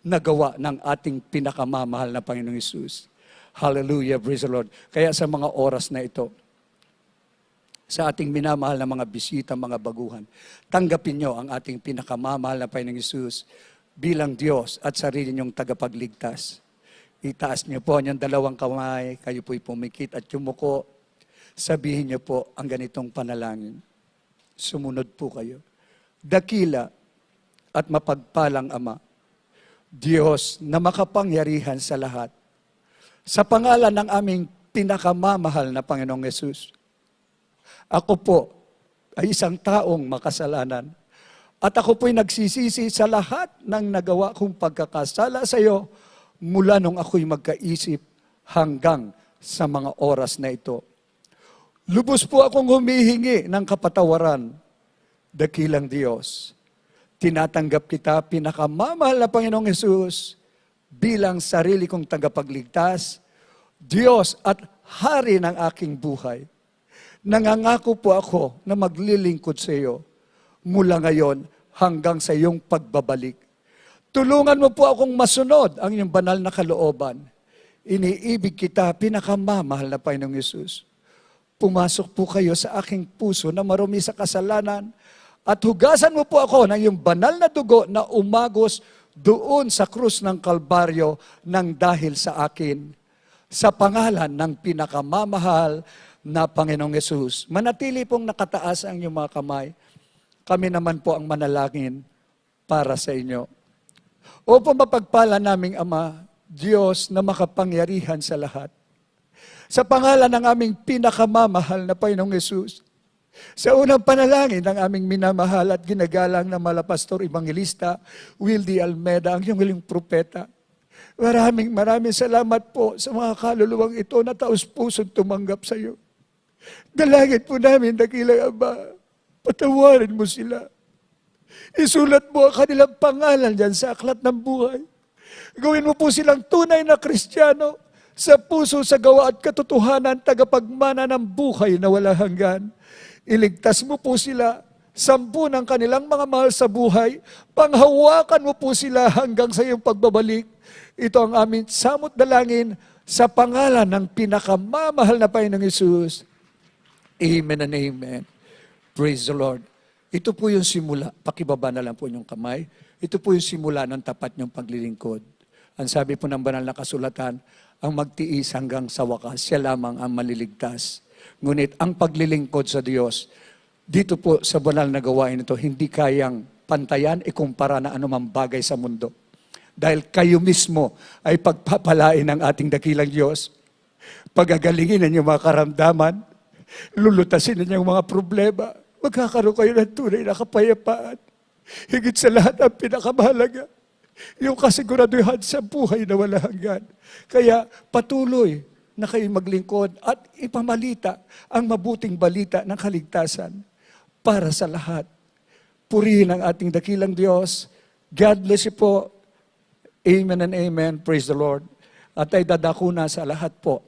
na gawa ng ating pinakamamahal na Panginoong Hesus. Hallelujah, praise the Lord. Kaya sa mga oras na ito, sa ating minamahal na mga bisita, mga baguhan, tanggapin nyo ang ating pinakamamahal na Panginoong Hesus bilang Diyos at sarili nyong tagapagligtas. Itaas niyo po ang inyong dalawang kamay, kayo po'y pumikit at yumuko. Sabihin niyo po ang ganitong panalangin. Sumunod po kayo. Dakila at mapagpalang Ama, Diyos na makapangyarihan sa lahat, sa pangalan ng aming pinakamamahal na Panginoong Hesus, ako po ay isang taong makasalanan at ako po'y nagsisisi sa lahat ng nagawa kong pagkakasala sa iyo mula nung ako'y magkaisip hanggang sa mga oras na ito. Lubos po akong humihingi ng kapatawaran, dakilang Diyos. Tinatanggap kita, pinakamamahal na Panginoong Hesus, bilang sarili kong tagapagligtas, Diyos at Hari ng aking buhay. Nangangako po ako na maglilingkod sa iyo mula ngayon hanggang sa iyong pagbabalik. Tulungan mo po akong masunod ang iyong banal na kalooban. Iniibig kita, pinakamamahal na Panginoong Hesus. Pumasok po kayo sa aking puso na marumi sa kasalanan at hugasan mo po ako ng iyong banal na dugo na umagos doon sa krus ng Kalbaryo nang dahil sa akin. Sa pangalan ng pinakamamahal na Panginoong Hesus. Manatili pong nakataas ang inyong mga kamay. Kami naman po ang manalangin para sa inyo. Opo, mapagpala naming Ama, Diyos na makapangyarihan sa lahat. Sa pangalan ng aming pinakamamahal na Panginoong Hesus, sa unang panalangin ng aming minamahal at ginagalang na Malapastor Evangelista, Wildy Almeida, ang iyong huling propeta. Maraming salamat po sa mga kaluluwang ito na taos-pusong tumanggap sa iyo. Dalangin po namin, dakilang Ama, patawarin mo sila. Isulat mo ang kanilang pangalan dyan sa aklat ng buhay. Gawin mo po silang tunay na Kristiyano sa puso, sa gawa at katotohanan, tagapagmana ng buhay na walang hanggan. Iligtas mo po sila, sampu ng kanilang mga mahal sa buhay, panghawakan mo po sila hanggang sa iyong pagbabalik. Ito ang aming samot dalangin sa pangalan ng pinakamamahal na Panginoong Hesus. Amen and amen. Praise the Lord. Ito po yung simula. Pakibaba na lang po yung kamay. Ito po yung simula ng tapat niyong paglilingkod. Ang sabi po ng banal na kasulatan, ang magtiis hanggang sa wakas, siya lamang ang maliligtas. Ngunit ang paglilingkod sa Diyos, dito po sa banal na gawain ito, hindi kayang pantayan, ikumpara na anumang bagay sa mundo. Dahil kayo mismo ay pagpapalain ng ating dakilang Diyos. Pagagalingin ang mga karamdaman, lulutasin ang mga problema, magkakaroon kayo ng tunay na kapayapaan. Higit sa lahat ang pinakamahalaga, yung kasiguraduhan sa buhay na wala hanggan. Kaya patuloy na kayo maglingkod at ipamalita ang mabuting balita ng kaligtasan para sa lahat. Purihin ang ating dakilang Diyos. God bless you po. Amen and amen. Praise the Lord. At ay dadako na sa lahat po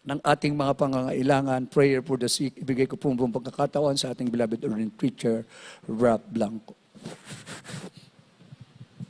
ng ating mga pangangailangan. Prayer for the sick. Ibigay ko po buong pagkakataon sa ating beloved ordained preacher, Rob Blanco.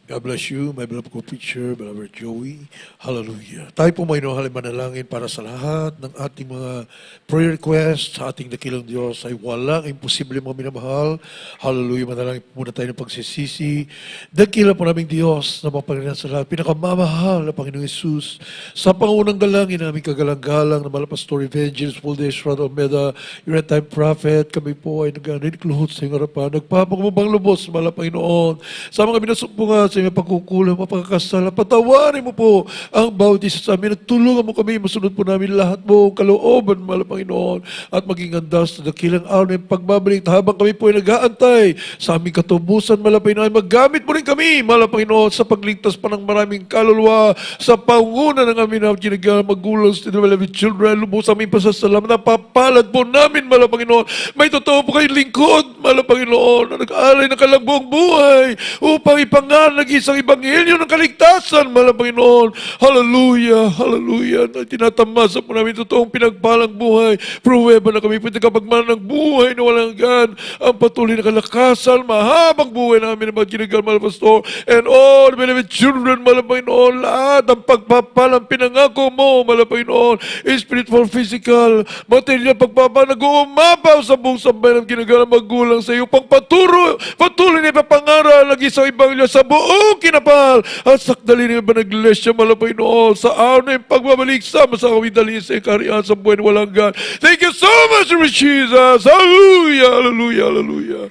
God bless you, my beloved co-preacher, beloved Joey. Hallelujah. Tayo po may inuhalin manalangin para sa lahat ng ating mga prayer requests sa ating dakilang Diyos ay walang imposible mga minamahal. Hallelujah. Manalangin po muna tayo ng pagsisisi. Dakila po naming Diyos na mapagalitan sa lahat. Pinakamamahal na Panginoong Hesus. Sa pangunang galangin namin kagalang-galang na Malapastor Evangelist Wildy Estrada Almeida, your time prophet, kami po ay nagkakluhod sa iyong harapan. Nagpapakumabang lubos, Mahal na Panginoon. Sa mga binasumpungan sa iyong pagkukulang, mapagkakasala, patawarin mo po ang bawat isa sa amin at tulungan mo kami, masunod po namin lahat mo ang kalooban, Mahal na Panginoon, at maging handa sa dakilang araw ng pagbabalik habang kami po ay nag-aantay sa aming katubusan, Mahal na Panginoon. Maggamit mo rin kami, Mahal na Panginoon, sa pagligtas pa ng maraming kaluluwa, sa panguna ng aming ginagawa magulang sa beloved children, lubos sa aming pasasalamat, napapalad po namin, Mahal na Panginoon. May totoo po kayong lingkod, Mahal na Panginoon, na nag-aalay ng kalagbuong buhay upang ipangaral nag-isang ebanghelyo ng kaligtasan, mahal na Panginoon. Hallelujah, hallelujah. Na tinatamasa po namin totoong pinagpalang buhay. Pruweba na kami pwede kapagmana ng buhay na walang hanggan. Ang patuloy na kalakasan, mahabang buhay namin ng mga ginagal, mahal na Pastor. And all the beloved children, mahal na Panginoon, lahat ang pagpapalang pinangako mo, mahal na Panginoon. Spiritual, physical, material, pagpapala, nag-uumapaw sa buong sambayan ng ginagalang magulang sa iyo. Patuloy na ipapangaral, nag-isang ibangilyo sa buong kinapal. At sakdali na ba nag-lesya, mahal na Panginoon, sa araw na yung pagbabalik sama sa kawidalhin sa ikarihan sa buhay na walang hanggan. Thank you so much, Lord Jesus. Hallelujah, hallelujah, hallelujah.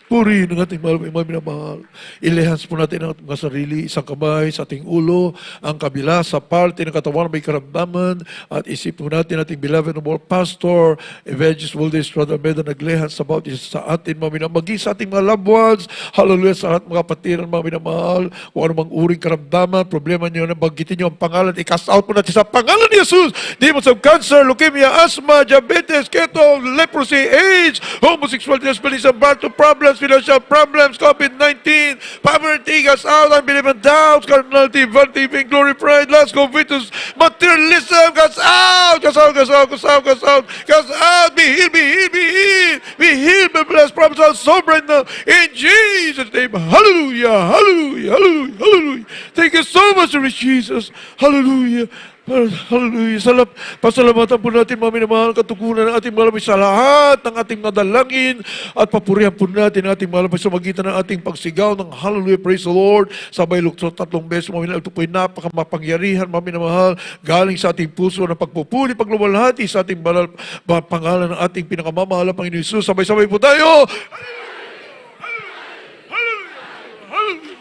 Purihin ang ating mahal, mga minamahal. Ilehans po natin ang ating mga sarili, isang kamay sa ating ulo, ang kabila sa parte ng katawan na may karamdaman, at isip po natin ating beloved noble pastor, Evangelist Waldes Estrada Meda, naglehans about sa atin, mga minamahal, maging sa ating mga loved ones, hallelujah, sa lahat mga kapatiran, mga minamahal, kung anumang uring karamdaman, problema niyo, banggitin niyo ang pangalan, i-cast out po natin sa pangalan ni Jesus, demons of cancer, leukemia, asthma, diabetes, keto, leprosy, AIDS, homosexuality, spellism, birth problems, financial problems, COVID-19, poverty, cast out, unbelief and doubts, carnality, vanity, vainglory, pride, lust, covetous, materialism, cast out, cast out, cast out, cast out, cast out, cast out, be healed, be healed, be healed, be healed, be blessed, promise our soul right now, in Jesus' name, hallelujah, hallelujah, hallelujah, hallelujah. Thank you so much, Lord Jesus, hallelujah. Hallelujah. Pasalamatan po natin, mga minamahal, katugunan ng ating malamay sa lahat ng ating nadalangin at papurihan po natin ang ating malamay sa magitan ng ating pagsigaw ng hallelujah, praise the Lord. Sabay lukso 3 beses, mga minamahal. Ito po'y napakamapangyarihan, mga minamahal, galing sa ating puso ng pagpupuli, paglumalhati sa ating banal pangalan ng ating pinakamamahal, Panginoon Jesus. Sabay-sabay po tayo.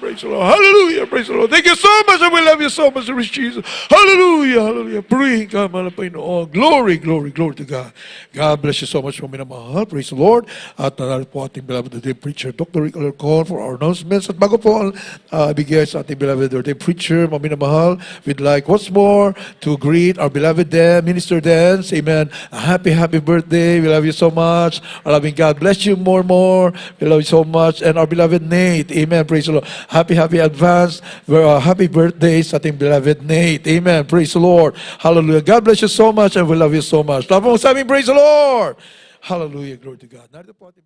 Praise the Lord. Hallelujah. Praise the Lord. Thank you so much and we love you so much, Lord Jesus. Hallelujah. Hallelujah. Purihin ka, mahal na Panginoon. Glory, glory, glory to God. God bless you so much, mga minamahal. Praise the Lord. At narito po ating beloved today preacher, Dr. Rick Alarcon, for our announcements. At bago po bigay sa ating beloved today preacher, mga minamahal, we'd like once more to greet our beloved Dan, Minister Dan. Amen. A happy, happy birthday. We love you so much. Our loving God bless you more and more. We love you so much. And our beloved Nate. Amen. Praise the Lord. Happy advance, happy birthday sa ating beloved Nate. Amen. Praise the Lord. Hallelujah. God bless you so much and we love you so much. Love mo sa amin. Praise the Lord. Hallelujah. Glory to God. Narito po ating